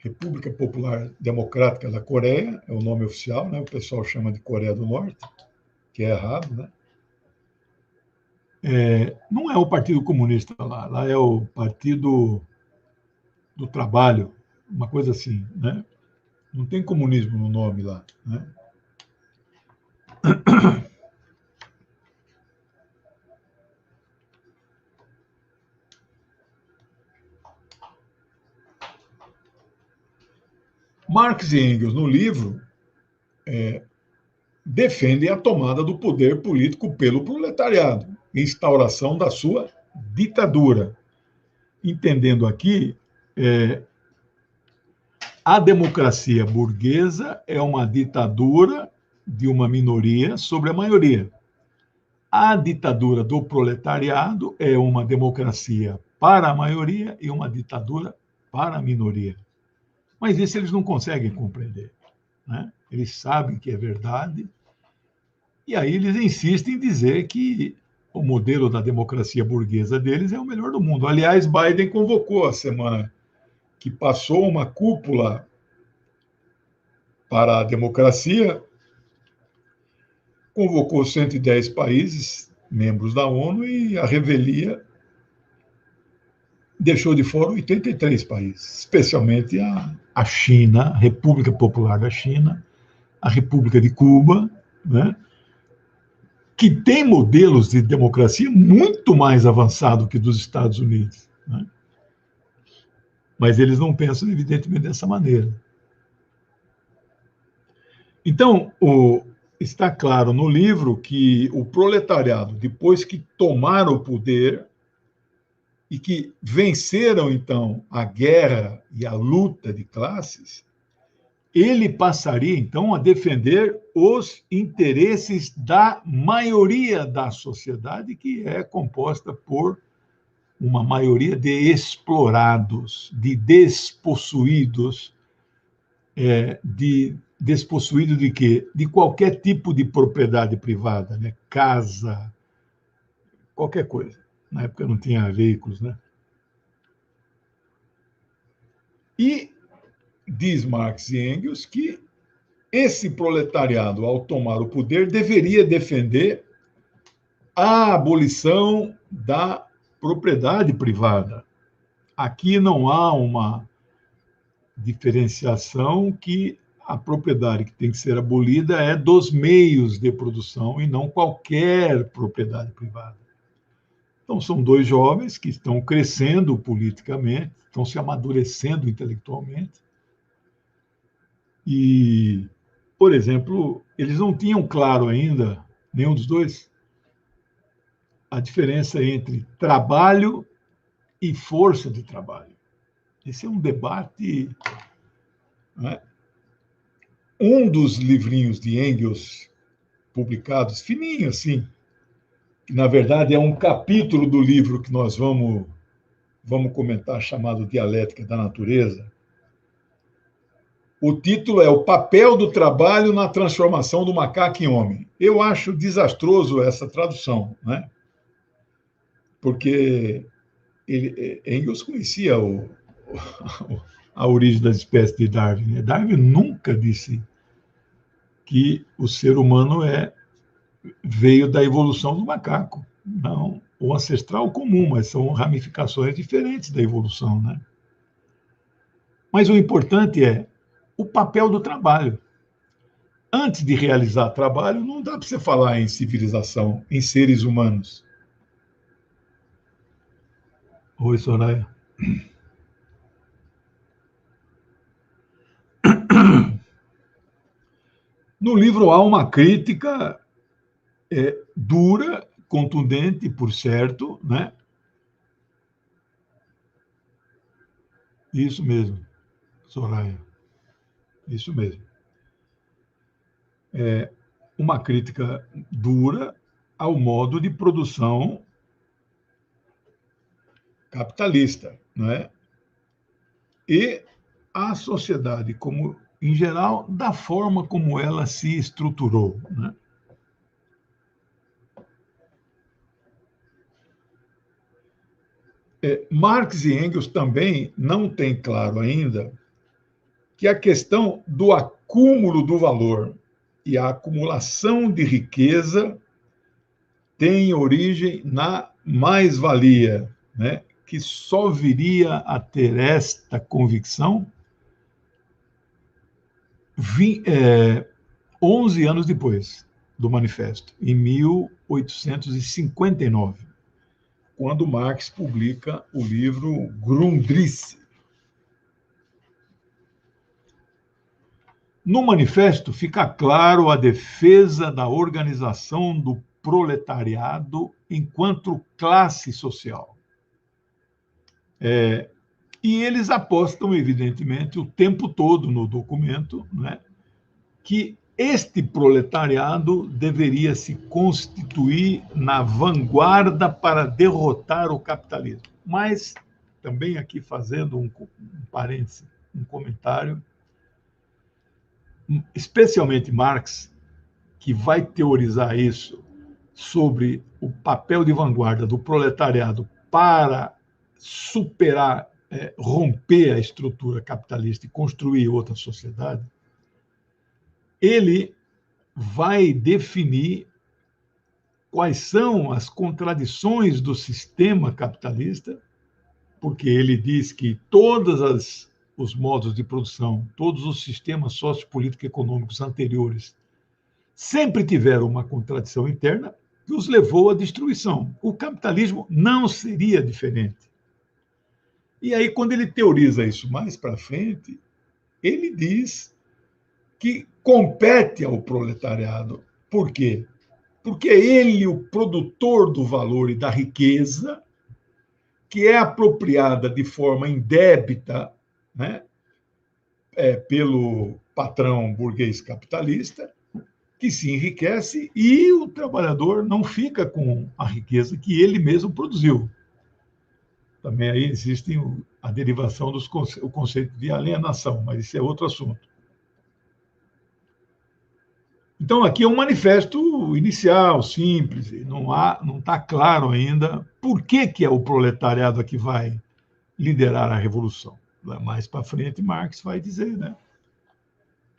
República Popular Democrática da Coreia, é o nome oficial, né? O pessoal chama de Coreia do Norte, que é errado, né? Não é o Partido Comunista lá, lá é o Partido do Trabalho, uma coisa assim, né? Não tem comunismo no nome lá, né? Marx e Engels, no livro, defendem a tomada do poder político pelo proletariado, instauração da sua ditadura, entendendo aqui a democracia burguesa é uma ditadura de uma minoria sobre a maioria. A ditadura do proletariado é uma democracia para a maioria e uma ditadura para a minoria. Mas isso eles não conseguem compreender, né? Eles sabem que é verdade, e aí eles insistem em dizer que o modelo da democracia burguesa deles é o melhor do mundo. Aliás, Biden convocou a semana que passou uma cúpula para a democracia, convocou 110 países, membros da ONU, e a revelia deixou de fora 83 países, especialmente a China, a República Popular da China, a República de Cuba, né, que tem modelos de democracia muito mais avançados que dos Estados Unidos, né? Mas eles não pensam, evidentemente, dessa maneira. Então, está claro no livro que o proletariado, depois que tomaram o poder e que venceram, então, a guerra e a luta de classes, ele passaria, então, a defender os interesses da maioria da sociedade, que é composta por uma maioria de explorados, de despossuídos, de despossuído de quê? De qualquer tipo de propriedade privada, né? Casa, qualquer coisa. Na época não tinha veículos, né? E diz Marx e Engels que esse proletariado, ao tomar o poder, deveria defender a abolição da propriedade privada. Aqui não há uma diferenciação que a propriedade que tem que ser abolida é dos meios de produção e não qualquer propriedade privada. Então, são dois jovens que estão crescendo politicamente, estão se amadurecendo intelectualmente. E, por exemplo, eles não tinham claro ainda, nenhum dos dois, a diferença entre trabalho e força de trabalho. Esse é um debate, né? Um dos livrinhos de Engels publicados, fininho assim, que na verdade é um capítulo do livro que nós vamos comentar, chamado Dialética da Natureza. O título é O Papel do Trabalho na Transformação do Macaco em Homem. Eu acho desastroso essa tradução, né? Porque Engels conhecia a origem das espécies de Darwin, né? Darwin nunca disse que o ser humano veio da evolução do macaco. Não, o ancestral comum, mas são ramificações diferentes da evolução, né? Mas o importante é o papel do trabalho. Antes de realizar trabalho, não dá para você falar em civilização, em seres humanos. Oi, Soraya. No livro há uma crítica dura, contundente, por certo, né? Isso mesmo, Soraya. Isso mesmo. Uma crítica dura ao modo de produção capitalista, né? E à sociedade como em geral, da forma como ela se estruturou, né? Marx e Engels também não têm claro ainda que a questão do acúmulo do valor e a acumulação de riqueza tem origem na mais-valia, né? Que só viria a ter esta convicção 11 anos depois do Manifesto, em 1859, quando Marx publica o livro Grundrisse. No manifesto fica claro a defesa da organização do proletariado enquanto classe social. E eles apostam, evidentemente, o tempo todo no documento, né, que este proletariado deveria se constituir na vanguarda para derrotar o capitalismo. Mas, também aqui fazendo um parêntese, um comentário, especialmente Marx, que vai teorizar isso sobre o papel de vanguarda do proletariado para superar, romper a estrutura capitalista e construir outra sociedade, ele vai definir quais são as contradições do sistema capitalista, porque ele diz que todos os modos de produção, todos os sistemas sociopolítico-econômicos anteriores sempre tiveram uma contradição interna que os levou à destruição. O capitalismo não seria diferente. E aí, quando ele teoriza isso mais para frente, ele diz que compete ao proletariado. Por quê? Porque é ele o produtor do valor e da riqueza, que é apropriada de forma indébita, né, pelo patrão burguês capitalista, que se enriquece e o trabalhador não fica com a riqueza que ele mesmo produziu. Também aí existe a derivação o conceito de alienação, mas isso é outro assunto. Então, aqui é um manifesto inicial, simples, não está claro ainda por que é o proletariado que vai liderar a revolução. Mais para frente, Marx vai dizer, né?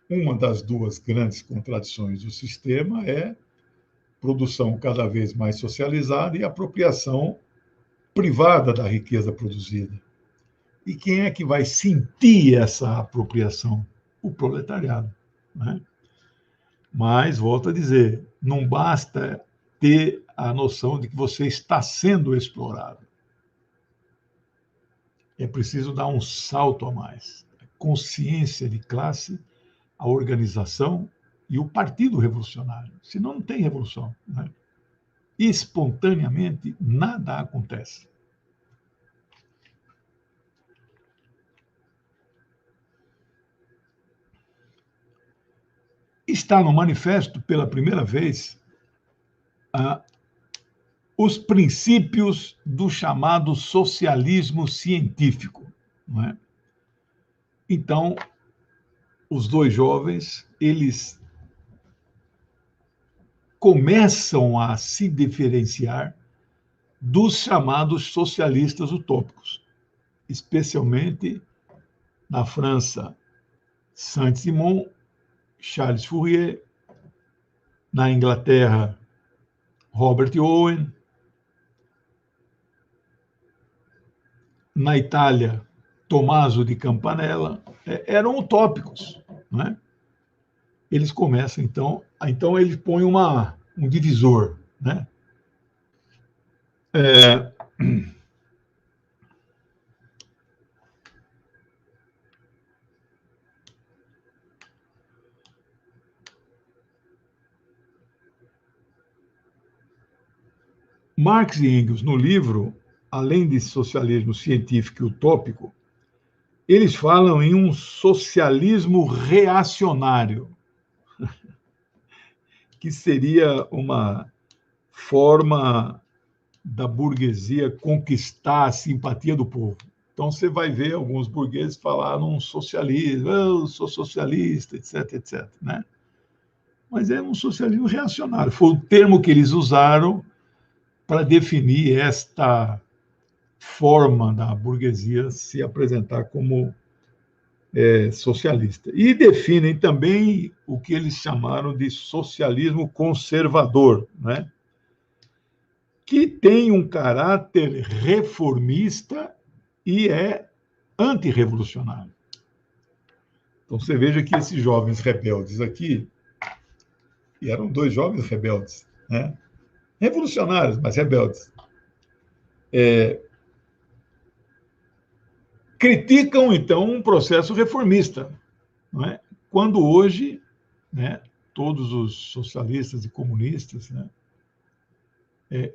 Uma das duas grandes contradições do sistema é produção cada vez mais socializada e apropriação privada da riqueza produzida. E quem é que vai sentir essa apropriação? O proletariado, né? Mas, volto a dizer, não basta ter a noção de que você está sendo explorado. É preciso dar um salto a mais. A consciência de classe, a organização e o Partido Revolucionário. Senão não tem revolução, né? Espontaneamente, nada acontece. Está no manifesto, pela primeira vez, os princípios do chamado socialismo científico, não é? Então, os dois jovens, eles começam a se diferenciar dos chamados socialistas utópicos, especialmente na França, Saint-Simon, Charles Fourier, na Inglaterra, Robert Owen, na Itália, Tommaso de Campanella, eram utópicos, né? Eles começam, então eles põem um divisor, né? Marx e Engels, no livro, além de socialismo científico e utópico, eles falam em um socialismo reacionário, que seria uma forma da burguesia conquistar a simpatia do povo. Então, você vai ver alguns burgueses falar num socialismo, eu sou socialista, etc, etc, né? Mas é um socialismo reacionário. Foi o termo que eles usaram para definir esta forma da burguesia se apresentar como socialista. E definem também o que eles chamaram de socialismo conservador, né? Que tem um caráter reformista e é antirrevolucionário. Então, você veja que esses jovens rebeldes aqui, e eram dois jovens rebeldes, né? Revolucionários, mas rebeldes, criticam, então, um processo reformista, não é? Quando hoje, né, todos os socialistas e comunistas, né,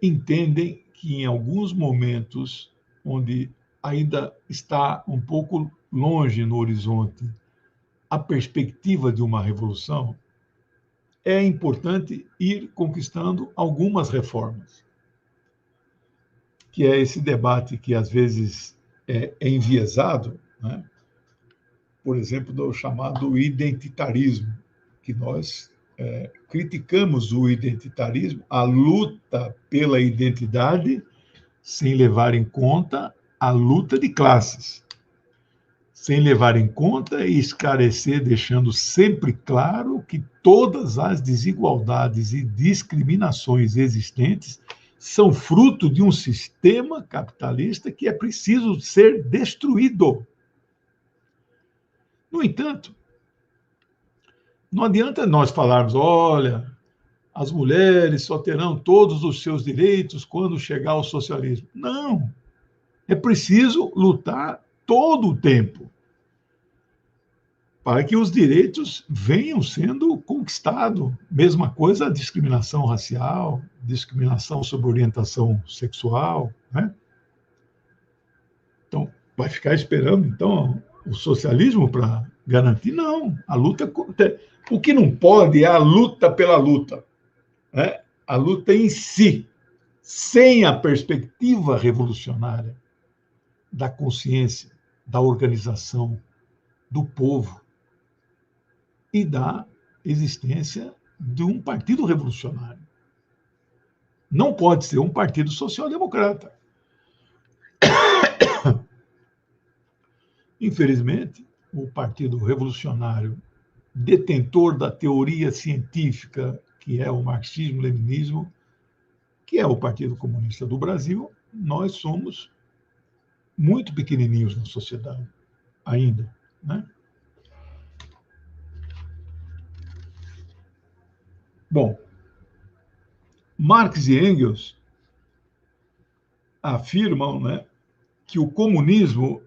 entendem que em alguns momentos onde ainda está um pouco longe no horizonte a perspectiva de uma revolução, é importante ir conquistando algumas reformas, que é esse debate que às vezes é enviesado, né? Por exemplo, do chamado identitarismo, que nós criticamos o identitarismo, a luta pela identidade, sem levar em conta a luta de classes, sem levar em conta e esclarecer, deixando sempre claro que todas as desigualdades e discriminações existentes são fruto de um sistema capitalista que é preciso ser destruído. No entanto, não adianta nós falarmos, olha, as mulheres só terão todos os seus direitos quando chegar ao socialismo. Não. É preciso lutar todo o tempo para que os direitos venham sendo conquistados. Mesma coisa a discriminação racial, discriminação sobre orientação sexual, né? Então, vai ficar esperando, então, o socialismo para garantir? Não. A luta... O que não pode é a luta pela luta, né? A luta em si, sem a perspectiva revolucionária da consciência, da organização, do povo e da existência de um partido revolucionário. Não pode ser um partido social-democrata. Infelizmente, o Partido Revolucionário, detentor da teoria científica, que é o marxismo-leninismo, que é o Partido Comunista do Brasil, nós somos muito pequenininhos na sociedade ainda, né? Bom, Marx e Engels afirmam, né, que o comunismo,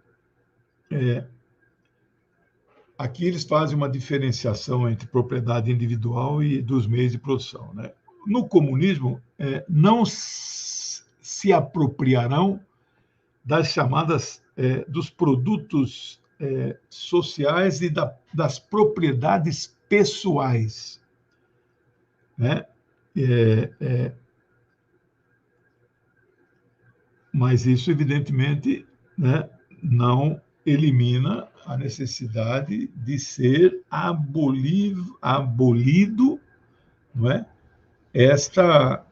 aqui eles fazem uma diferenciação entre propriedade individual e dos meios de produção, né? No comunismo, não se apropriarão das chamadas dos produtos sociais e das propriedades pessoais, né? Mas isso, evidentemente, né, não elimina a necessidade de ser abolido, não é?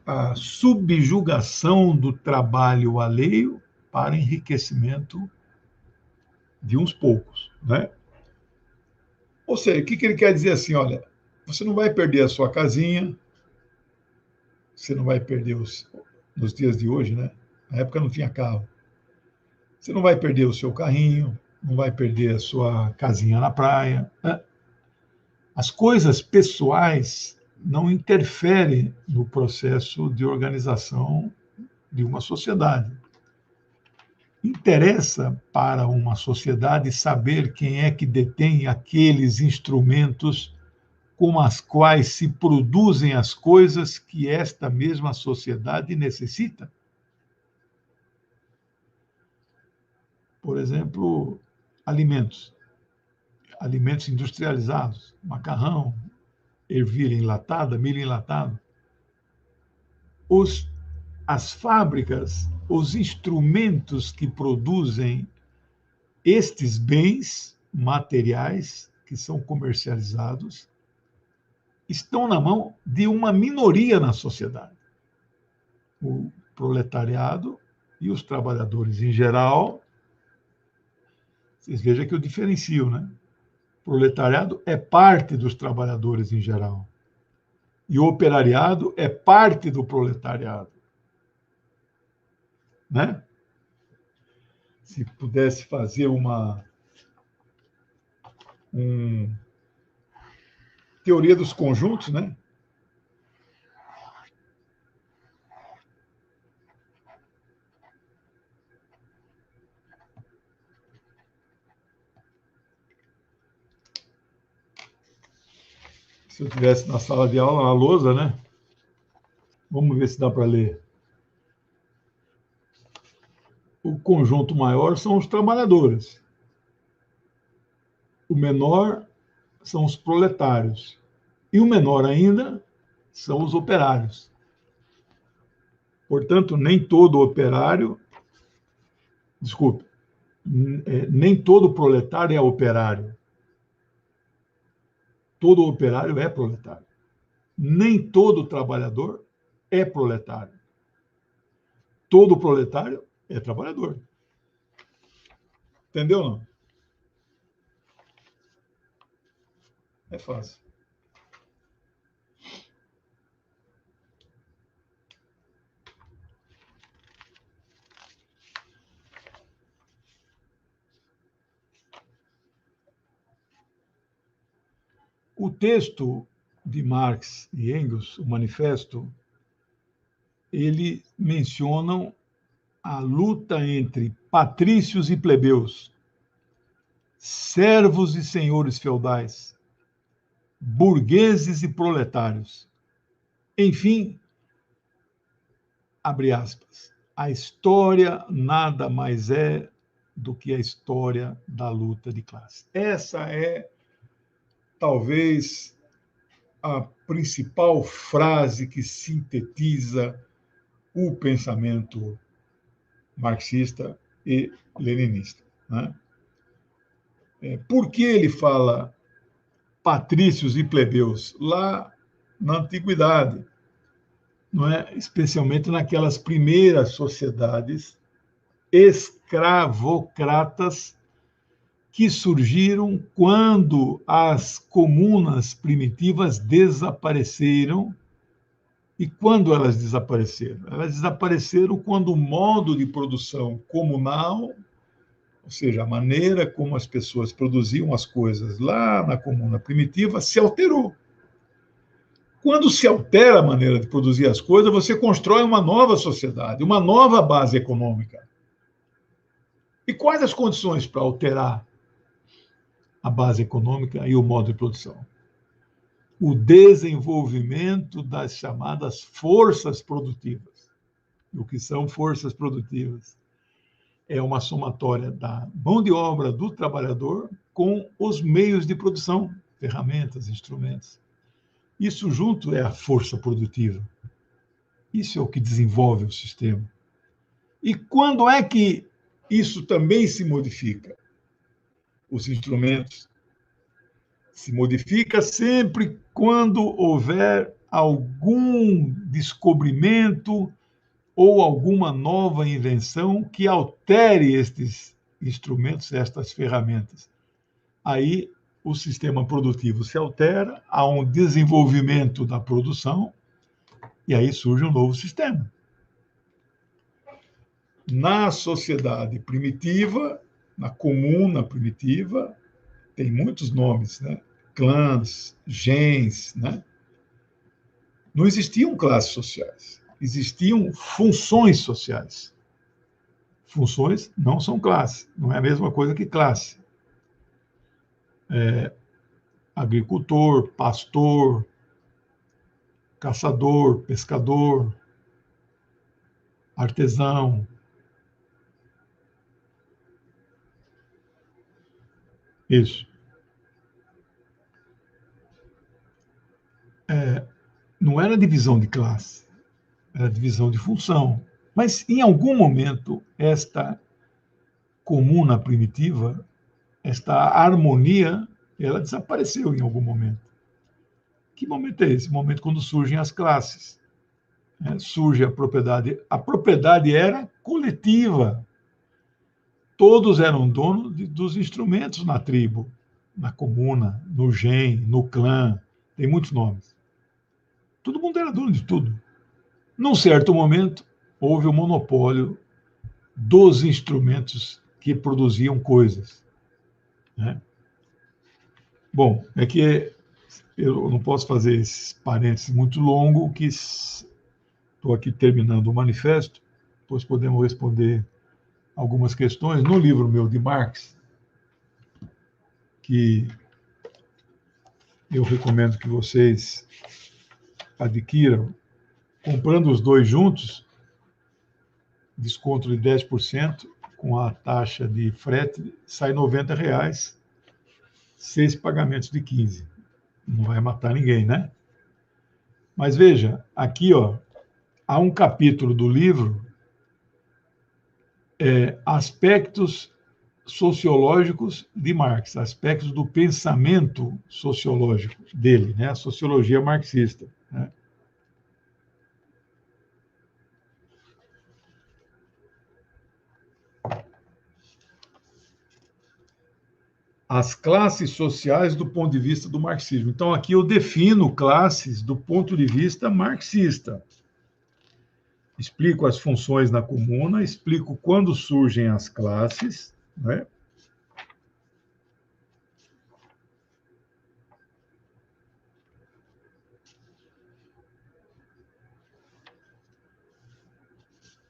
A subjugação do trabalho alheio para enriquecimento de uns poucos, né? Ou seja, o que ele quer dizer assim? Olha, você não vai perder a sua casinha, você não vai perder nos dias de hoje, né? Na época não tinha carro. Você não vai perder o seu carrinho, não vai perder a sua casinha na praia, né? As coisas pessoais não interferem no processo de organização de uma sociedade. Interessa para uma sociedade saber quem é que detém aqueles instrumentos com as quais se produzem as coisas que esta mesma sociedade necessita. Por exemplo, alimentos industrializados, macarrão, ervilha enlatada, milho enlatado. As fábricas, os instrumentos que produzem estes bens materiais que são comercializados estão na mão de uma minoria na sociedade. O proletariado e os trabalhadores em geral, vocês vejam que eu diferencio, né? proletariado é parte dos trabalhadores em geral. E o operariado é parte do proletariado. Né? Se pudesse fazer uma teoria dos conjuntos, né? Se eu estivesse na sala de aula, na lousa, né? Vamos ver se dá para ler. O conjunto maior são os trabalhadores. O menor são os proletários. E o menor ainda são os operários. Portanto, nem todo operário, desculpe, nem todo proletário é operário. Todo operário é proletário. Nem todo trabalhador é proletário. Todo proletário é trabalhador. Entendeu, não? É fácil. O texto de Marx e Engels, o Manifesto, ele mencionam a luta entre patrícios e plebeus, servos e senhores feudais, burgueses e proletários. Enfim, abre aspas, a história nada mais é do que a história da luta de classe. Essa é, talvez, a principal frase que sintetiza o pensamento marxista e leninista. Né? Por que ele fala patrícios e plebeus? Lá na antiguidade, não é? Especialmente naquelas primeiras sociedades escravocratas que surgiram quando as comunas primitivas desapareceram. E quando elas desapareceram? Elas desapareceram quando o modo de produção comunal, ou seja, a maneira como as pessoas produziam as coisas lá na comuna primitiva, se alterou. Quando se altera a maneira de produzir as coisas, você constrói uma nova sociedade, uma nova base econômica. E quais as condições para alterar a base econômica e o modo de produção? O desenvolvimento das chamadas forças produtivas. O que são forças produtivas? É uma somatória da mão de obra do trabalhador com os meios de produção, ferramentas, instrumentos. Isso junto é a força produtiva. Isso é o que desenvolve o sistema. E quando é que isso também se modifica? Os instrumentos. Se modifica sempre quando houver algum descobrimento ou alguma nova invenção que altere estes instrumentos, estas ferramentas. Aí o sistema produtivo se altera, há um desenvolvimento da produção e aí surge um novo sistema. Na sociedade primitiva, na comuna primitiva, tem muitos nomes, né? Clãs, gens, né? Não existiam classes sociais, existiam funções sociais. Funções não são classes, não é a mesma coisa que classe. Agricultor, pastor, caçador, pescador, artesão. Isso. Não era divisão de classe, era divisão de função. Mas, em algum momento, esta comuna primitiva, esta harmonia, ela desapareceu em algum momento. Que momento é esse? O momento quando surgem as classes. Surge a propriedade. A propriedade era coletiva. Todos eram donos dos instrumentos na tribo. na comuna, no GEM, no clã, tem muitos nomes. Todo mundo era dono de tudo. Num certo momento, houve o monopólio dos instrumentos que produziam coisas, né? Bom, é que eu não posso fazer esse parênteses muito longo, que estou aqui terminando o manifesto, depois podemos responder algumas questões. No livro meu de Marx, que eu recomendo que vocês adquiram, comprando os dois juntos, desconto de 10%, com a taxa de frete, sai R$ 90, 6 pagamentos de 15. Não vai matar ninguém, né? Mas veja, aqui ó, há um capítulo do livro, aspectos sociológicos de Marx, aspectos do pensamento sociológico dele, né? A sociologia marxista, né? As classes sociais do ponto de vista do marxismo. Então, aqui eu defino classes do ponto de vista marxista. Explico as funções na comuna, explico quando surgem as classes, né?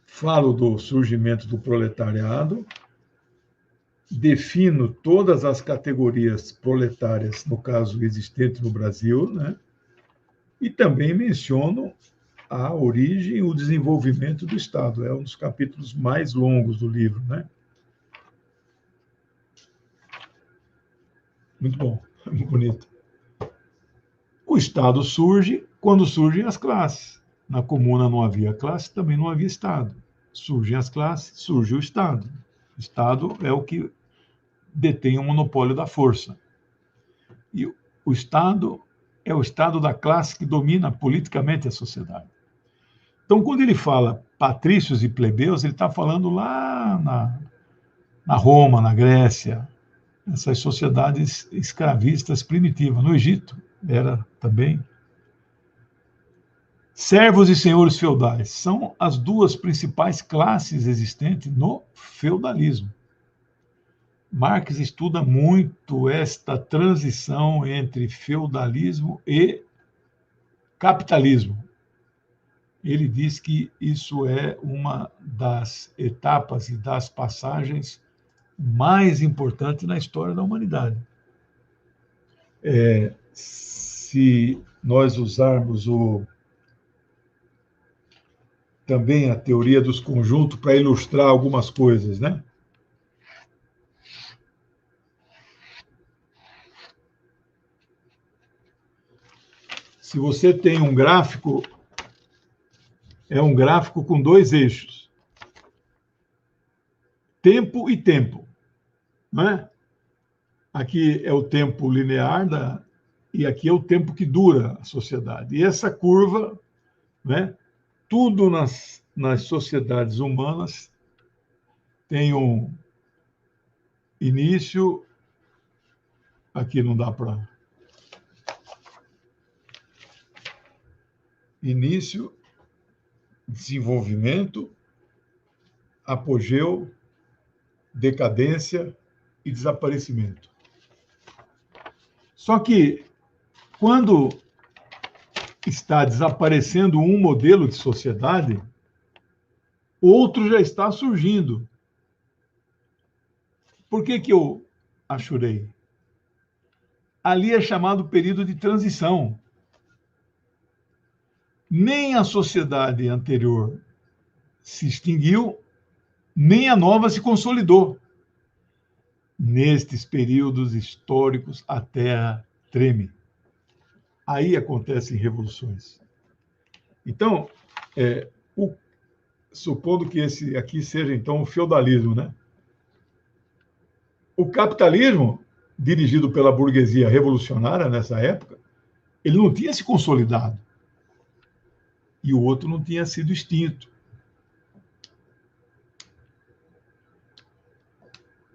Falo do surgimento do proletariado, defino todas as categorias proletárias, no caso existente no Brasil, né? E também menciono a origem e o desenvolvimento do Estado. É um dos capítulos mais longos do livro, né? Muito bom, muito bonito. O Estado surge quando surgem as classes. Na comuna não havia classe, também não havia Estado. Surgem as classes, surge o Estado. O Estado é o que detém o monopólio da força. E o Estado é o Estado da classe que domina politicamente a sociedade. Então, quando ele fala patrícios e plebeus, ele está falando lá na Roma, na Grécia, essas sociedades escravistas primitivas. No Egito era também. Servos e senhores feudais são as duas principais classes existentes no feudalismo. Marx estuda muito esta transição entre feudalismo e capitalismo. Ele diz que isso é uma das etapas e das passagens mais importantes na história da humanidade. Se nós usarmos também a teoria dos conjuntos para ilustrar algumas coisas, né? Se você tem um gráfico, é um gráfico com dois eixos, tempo e tempo, não é? Aqui é o tempo linear e aqui é o tempo que dura a sociedade. E essa curva, né? Tudo nas sociedades humanas tem um início, aqui não dá para. Início, desenvolvimento, apogeu, decadência e desaparecimento. Só que, quando está desaparecendo um modelo de sociedade, outro já está surgindo. Por que eu achurei? Ali é chamado período de transição. Nem a sociedade anterior se extinguiu, nem a nova se consolidou. Nestes períodos históricos, a Terra treme. Aí acontecem revoluções. Então, supondo que esse aqui seja, então, o feudalismo, né? O capitalismo, dirigido pela burguesia revolucionária nessa época, ele não tinha se consolidado. E o outro não tinha sido extinto.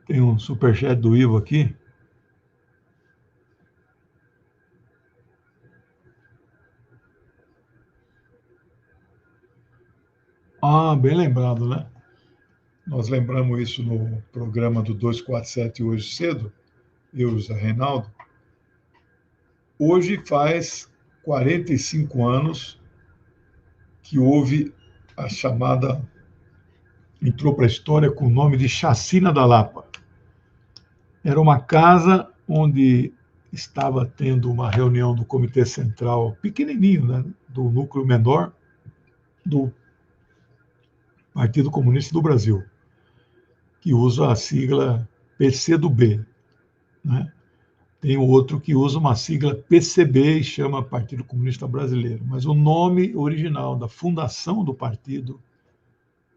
Tem um superchat do Ivo aqui. bem lembrado, né? Nós lembramos isso no programa do 247 hoje cedo, eu e o Zé Reinaldo. Hoje faz 45 anos que houve a chamada, entrou para a história com o nome de Chacina da Lapa. Era uma casa onde estava tendo uma reunião do Comitê Central, pequenininho, né, do núcleo menor do Partido Comunista do Brasil, que usa a sigla PCdoB, né? Tem outro que usa uma sigla PCB e chama Partido Comunista Brasileiro, mas o nome original da fundação do partido,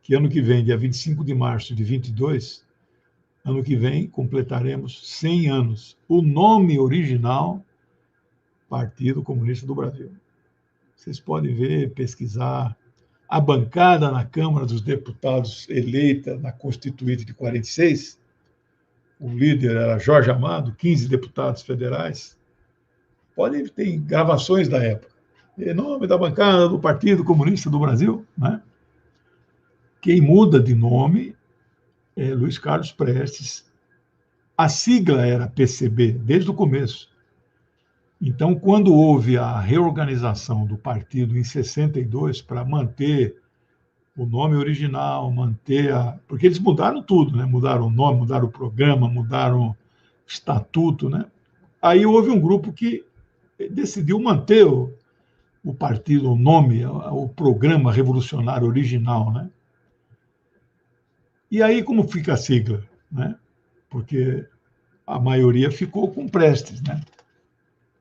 que ano que vem, dia 25 de março de 22, ano que vem completaremos 100 anos. O nome original, Partido Comunista do Brasil. Vocês podem ver, pesquisar. A bancada na Câmara dos Deputados eleita na Constituinte de 46, o líder era Jorge Amado, 15 deputados federais. Podem ter gravações da época. Em nome da bancada do Partido Comunista do Brasil, né? Quem muda de nome é Luiz Carlos Prestes. A sigla era PCB desde o começo. Então, quando houve a reorganização do partido em 62 para manter o nome original, manter a... Porque eles mudaram tudo, né? Mudaram o nome, mudaram o programa, mudaram o estatuto, né? Aí houve um grupo que decidiu manter o partido, o nome, o programa revolucionário original, né? E aí como fica a sigla, né? Porque a maioria ficou com Prestes, né?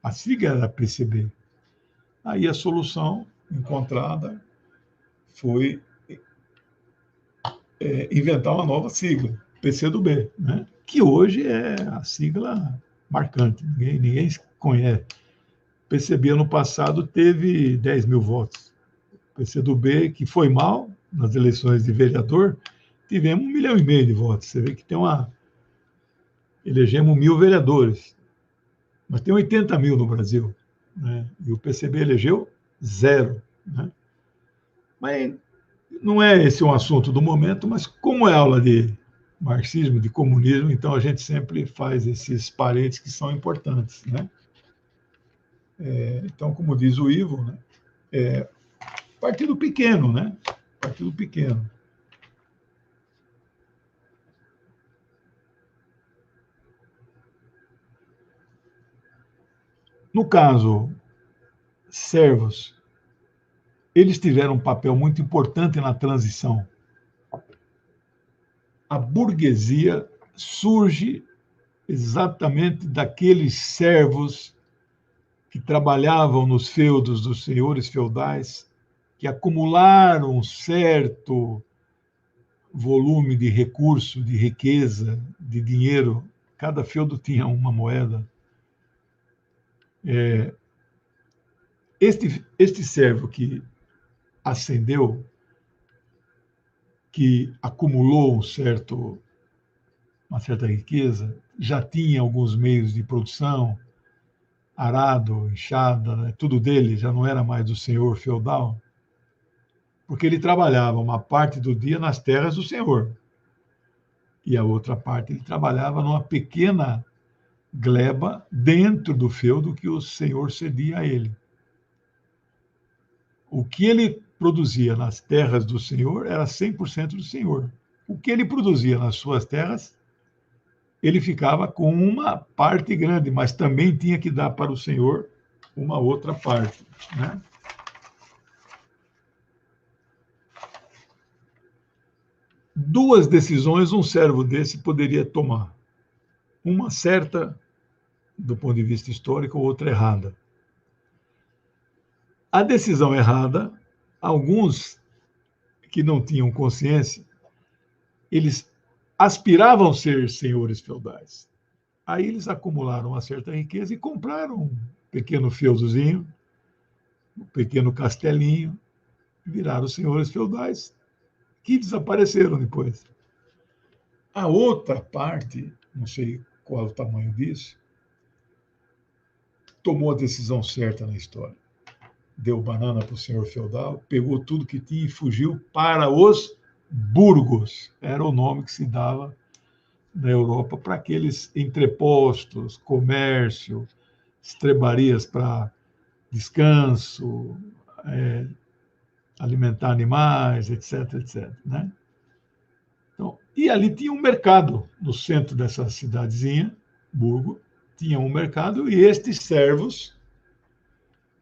A sigla era PCB. Aí a solução encontrada foi inventar uma nova sigla, PCdoB, né? Que hoje é a sigla marcante, ninguém conhece. PCB ano passado teve 10 mil votos. PCdoB, que foi mal nas eleições de vereador, tivemos 1,5 milhão de votos. Você vê que tem uma... Elegemos 1.000 vereadores, mas tem 80 mil no Brasil, né? E o PCB elegeu 0, né? Mas não é esse um assunto do momento, mas como é aula de marxismo, de comunismo, então a gente sempre faz esses parênteses que são importantes, né? Então, como diz o Ivo, né? Partido pequeno, né? Partido pequeno. No caso, servos, eles tiveram um papel muito importante na transição. A burguesia surge exatamente daqueles servos que trabalhavam nos feudos dos senhores feudais, que acumularam um certo volume de recurso, de riqueza, de dinheiro. Cada feudo tinha uma moeda. Este servo que ascendeu, que acumulou uma certa riqueza, já tinha alguns meios de produção, arado, enxada, né? Tudo dele, já não era mais do senhor feudal, porque ele trabalhava uma parte do dia nas terras do senhor, e a outra parte ele trabalhava numa pequena gleba dentro do feudo que o senhor cedia a ele. O que ele produzia nas terras do senhor era 100% do senhor. O que ele produzia nas suas terras, ele ficava com uma parte grande, mas também tinha que dar para o senhor uma outra parte, né? Duas decisões um servo desse poderia tomar. Uma certa, do ponto de vista histórico, outra errada. A decisão errada, alguns que não tinham consciência, eles aspiravam a ser senhores feudais. Aí eles acumularam uma certa riqueza e compraram um pequeno feudozinho, um pequeno castelinho, viraram senhores feudais, que desapareceram depois. A outra parte, não sei qual é o tamanho disso, tomou a decisão certa na história. deu banana para o senhor feudal, pegou tudo que tinha e fugiu para os burgos. Era o nome que se dava na Europa para aqueles entrepostos, comércio, estrebarias para descanso, alimentar animais, etc, etc, né? Então, e ali tinha um mercado no centro dessa cidadezinha, Burgo, tinha um mercado e estes servos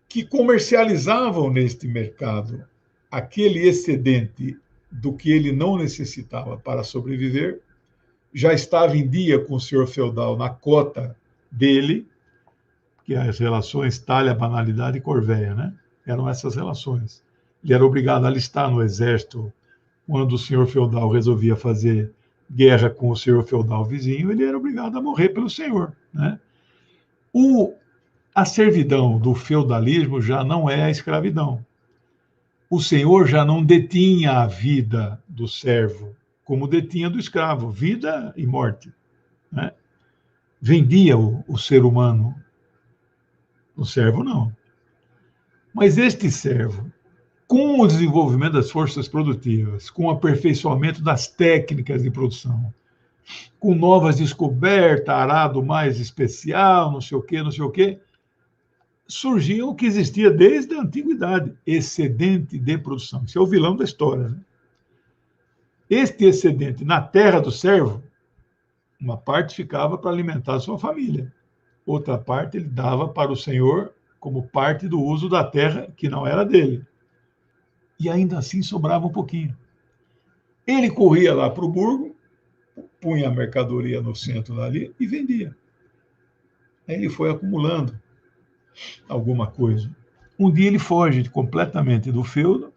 que comercializavam neste mercado aquele excedente do que ele não necessitava para sobreviver, já estava em dia com o senhor feudal na cota dele, que é as relações talha, banalidade e corvéia, né? Eram essas relações. Ele era obrigado a alistar no exército quando o senhor feudal resolvia fazer guerra com o senhor feudal vizinho, ele era obrigado a morrer pelo senhor, né? A servidão do feudalismo já não é a escravidão. O senhor já não detinha a vida do servo como detinha do escravo, vida e morte, né? Vendia o ser humano, o servo não. Mas este servo, com o desenvolvimento das forças produtivas, com o aperfeiçoamento das técnicas de produção, com novas descobertas, arado mais especial, não sei o quê, surgiu o que existia desde a antiguidade, excedente de produção. Isso é o vilão da história, né? Este excedente na terra do servo, uma parte ficava para alimentar a sua família, outra parte ele dava para o senhor como parte do uso da terra que não era dele. E ainda assim sobrava um pouquinho. Ele corria lá para o burgo, punha a mercadoria no centro dali e vendia. Aí ele foi acumulando alguma coisa. Um dia ele foge completamente do feudo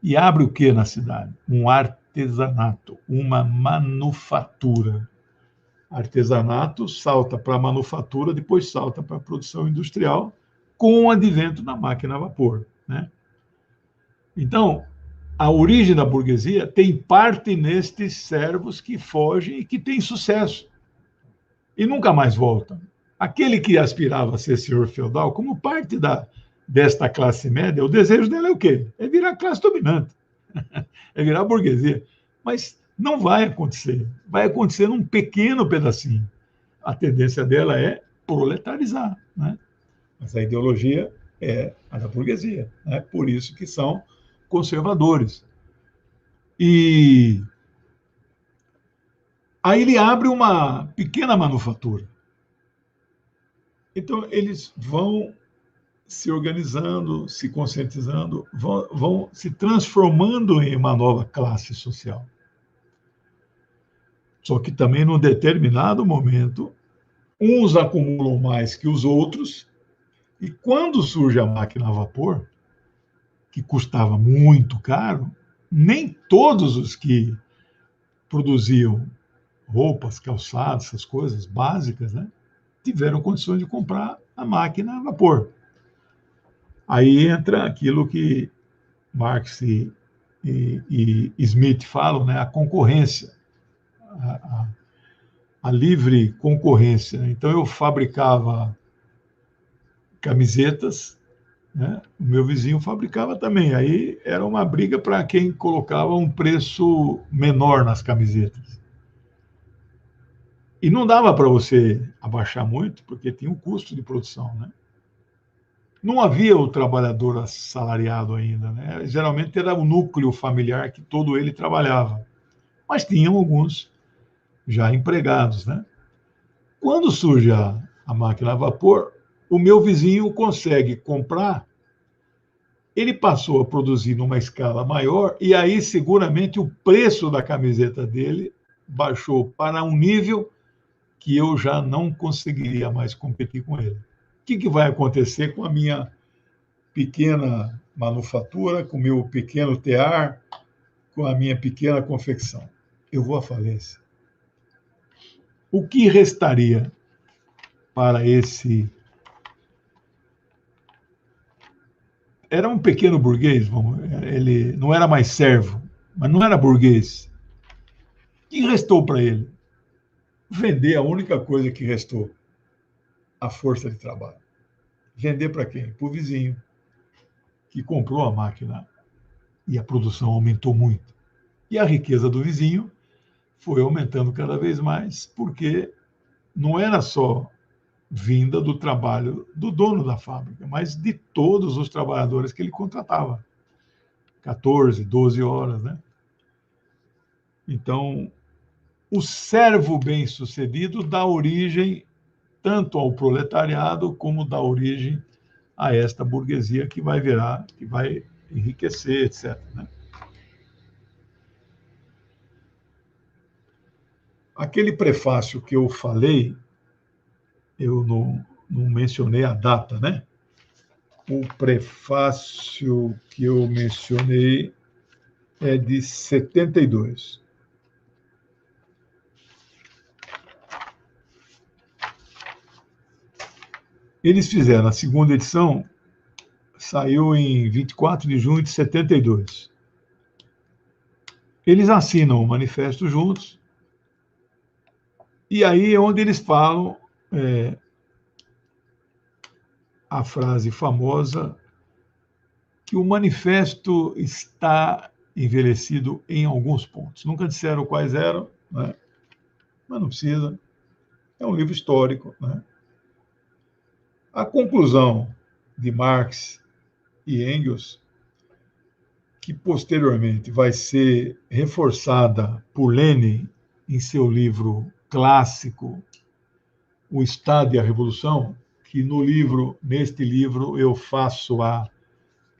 e abre o que na cidade? Um artesanato, uma manufatura. Artesanato salta para a manufatura, depois salta para a produção industrial, com o advento da máquina a vapor, né? Então, a origem da burguesia tem parte nestes servos que fogem e que têm sucesso e nunca mais voltam. Aquele que aspirava a ser senhor feudal, como parte desta classe média, o desejo dela é o quê? É virar classe dominante, é virar burguesia. Mas não vai acontecer. Vai acontecer num pequeno pedacinho. A tendência dela é proletarizar, né? Mas a ideologia é a da burguesia, né? Por isso que são conservadores. E aí ele abre uma pequena manufatura. Então, eles vão se organizando, se conscientizando, vão se transformando em uma nova classe social. Só que também, num determinado momento, uns acumulam mais que os outros, e quando surge a máquina a vapor, que custava muito caro, nem todos os que produziam roupas, calçados, essas coisas básicas, né, tiveram condições de comprar a máquina a vapor. Aí entra aquilo que Marx e Smith falam, né, a concorrência, a livre concorrência. Então, eu fabricava camisetas, né, o meu vizinho fabricava também. Aí era uma briga para quem colocava um preço menor nas camisetas. E não dava para você abaixar muito, porque tinha um custo de produção, né? Não havia o trabalhador assalariado ainda, né? Geralmente era o núcleo familiar que todo ele trabalhava. Mas tinham alguns já empregados, né? Quando surge a máquina a vapor, o meu vizinho consegue comprar, ele passou a produzir numa escala maior, e aí seguramente o preço da camiseta dele baixou para um nível que eu já não conseguiria mais competir com ele. O que vai acontecer com a minha pequena manufatura, com o meu pequeno tear, com a minha pequena confecção? Eu vou à falência. O que restaria para esse... Era um pequeno burguês, ele não era mais servo, mas não era burguês. O que restou para ele? Vender a única coisa que restou, a força de trabalho. Vender para quem? Para o vizinho. que comprou a máquina e a produção aumentou muito. E a riqueza do vizinho foi aumentando cada vez mais, porque não era só vinda do trabalho do dono da fábrica, mas de todos os trabalhadores que ele contratava. 14, 12 horas, né? Então, o servo bem-sucedido dá origem tanto ao proletariado como dá origem a esta burguesia que vai virar, que vai enriquecer, etc. Né? Aquele prefácio que eu falei, eu não mencionei a data, né? O prefácio que eu mencionei é de 72. Eles fizeram a segunda edição, saiu em 24 de junho de 72. Eles assinam o manifesto juntos, e aí é onde eles falam a frase famosa que o manifesto está envelhecido em alguns pontos. Nunca disseram quais eram, né? Mas não precisa. É um livro histórico. Né? A conclusão de Marx e Engels, que posteriormente vai ser reforçada por Lenin em seu livro clássico, O Estado e a Revolução, que neste livro eu faço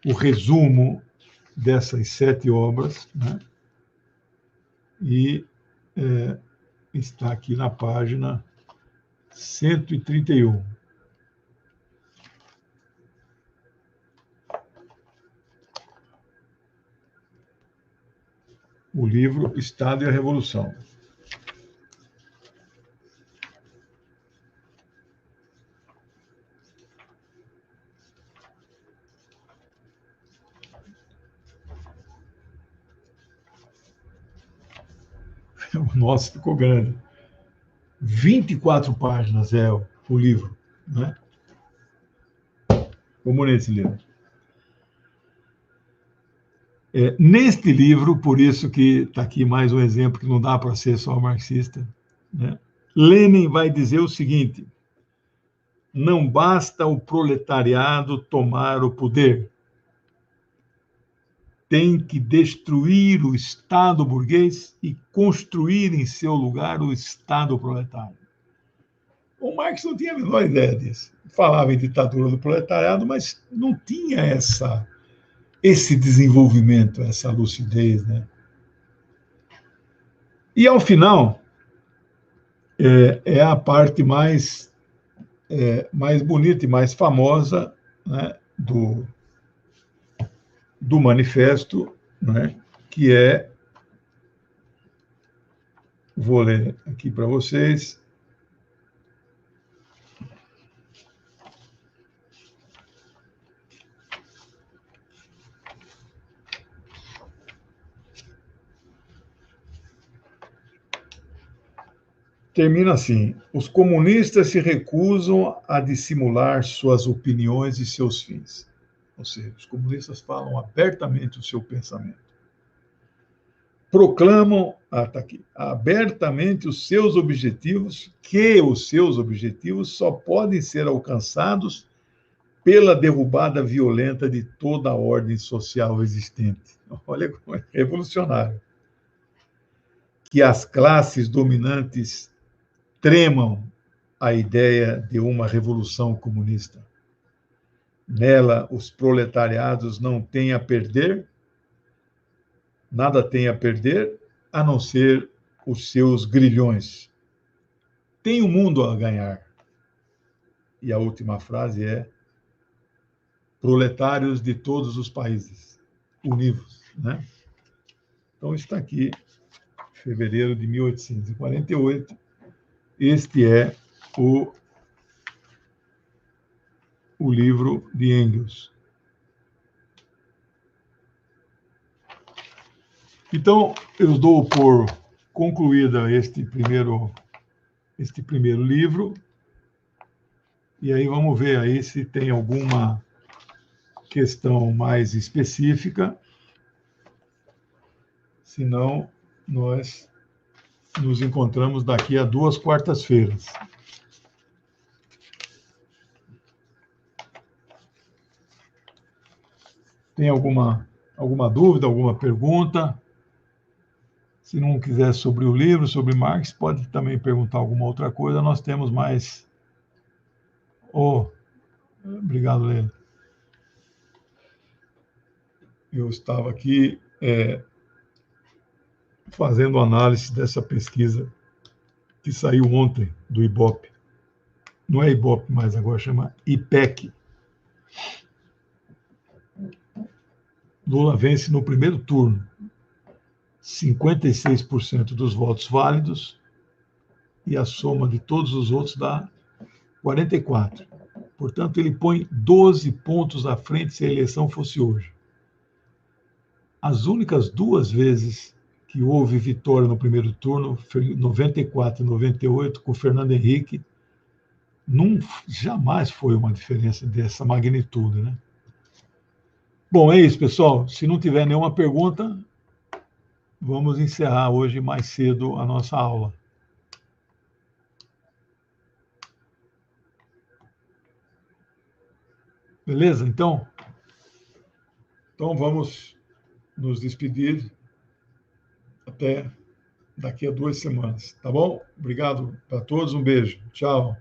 o resumo dessas 7 obras, né? E está aqui na página 131. O livro Estado e a Revolução. O nosso ficou grande. 24 páginas é o livro, né? Como nesse livro. Neste livro, por isso que está aqui mais um exemplo que não dá para ser só marxista, né? Lenin vai dizer o seguinte: não basta o proletariado tomar o poder, tem que destruir o Estado burguês e construir em seu lugar o Estado proletário. O Marx não tinha a menor ideia disso. Falava em ditadura do proletariado, mas não tinha esse desenvolvimento, essa lucidez. Né? E, ao final, é a parte mais bonita e mais famosa, né, do manifesto, né, que vou ler aqui para vocês. Termina assim: os comunistas se recusam a dissimular suas opiniões e seus fins. Ou seja, os comunistas falam abertamente o seu pensamento. Proclamam, tá aqui, abertamente os seus objetivos, que os seus objetivos só podem ser alcançados pela derrubada violenta de toda a ordem social existente. Olha como é revolucionário. Que as classes dominantes tremam a ideia de uma revolução comunista. Nela, os proletariados não têm a perder, nada têm a perder, a não ser os seus grilhões. Tem o mundo a ganhar. E a última frase é: proletários de todos os países, univos. Né? Então, está aqui, fevereiro de 1848. Este é o livro de Engels. Então, eu dou por concluída este primeiro livro, e aí vamos ver aí se tem alguma questão mais específica, senão nós nos encontramos daqui a 2 quartas-feiras. Tem alguma dúvida, alguma pergunta? Se não quiser sobre o livro, sobre Marx, pode também perguntar alguma outra coisa. Nós temos mais. Obrigado, Leila. Eu estava aqui fazendo análise dessa pesquisa que saiu ontem do IBOP. Não é IBOP mais, agora chama IPEC. Lula vence no primeiro turno, 56% dos votos válidos, e a soma de todos os outros dá 44. Portanto, ele põe 12 pontos à frente se a eleição fosse hoje. As únicas 2 vezes que houve vitória no primeiro turno, foi 94 e 98, com o Fernando Henrique, jamais foi uma diferença dessa magnitude, né? Bom, é isso, pessoal. Se não tiver nenhuma pergunta, vamos encerrar hoje mais cedo a nossa aula. Beleza? Então vamos nos despedir até daqui a 2 semanas, tá bom? Obrigado para todos, um beijo. Tchau.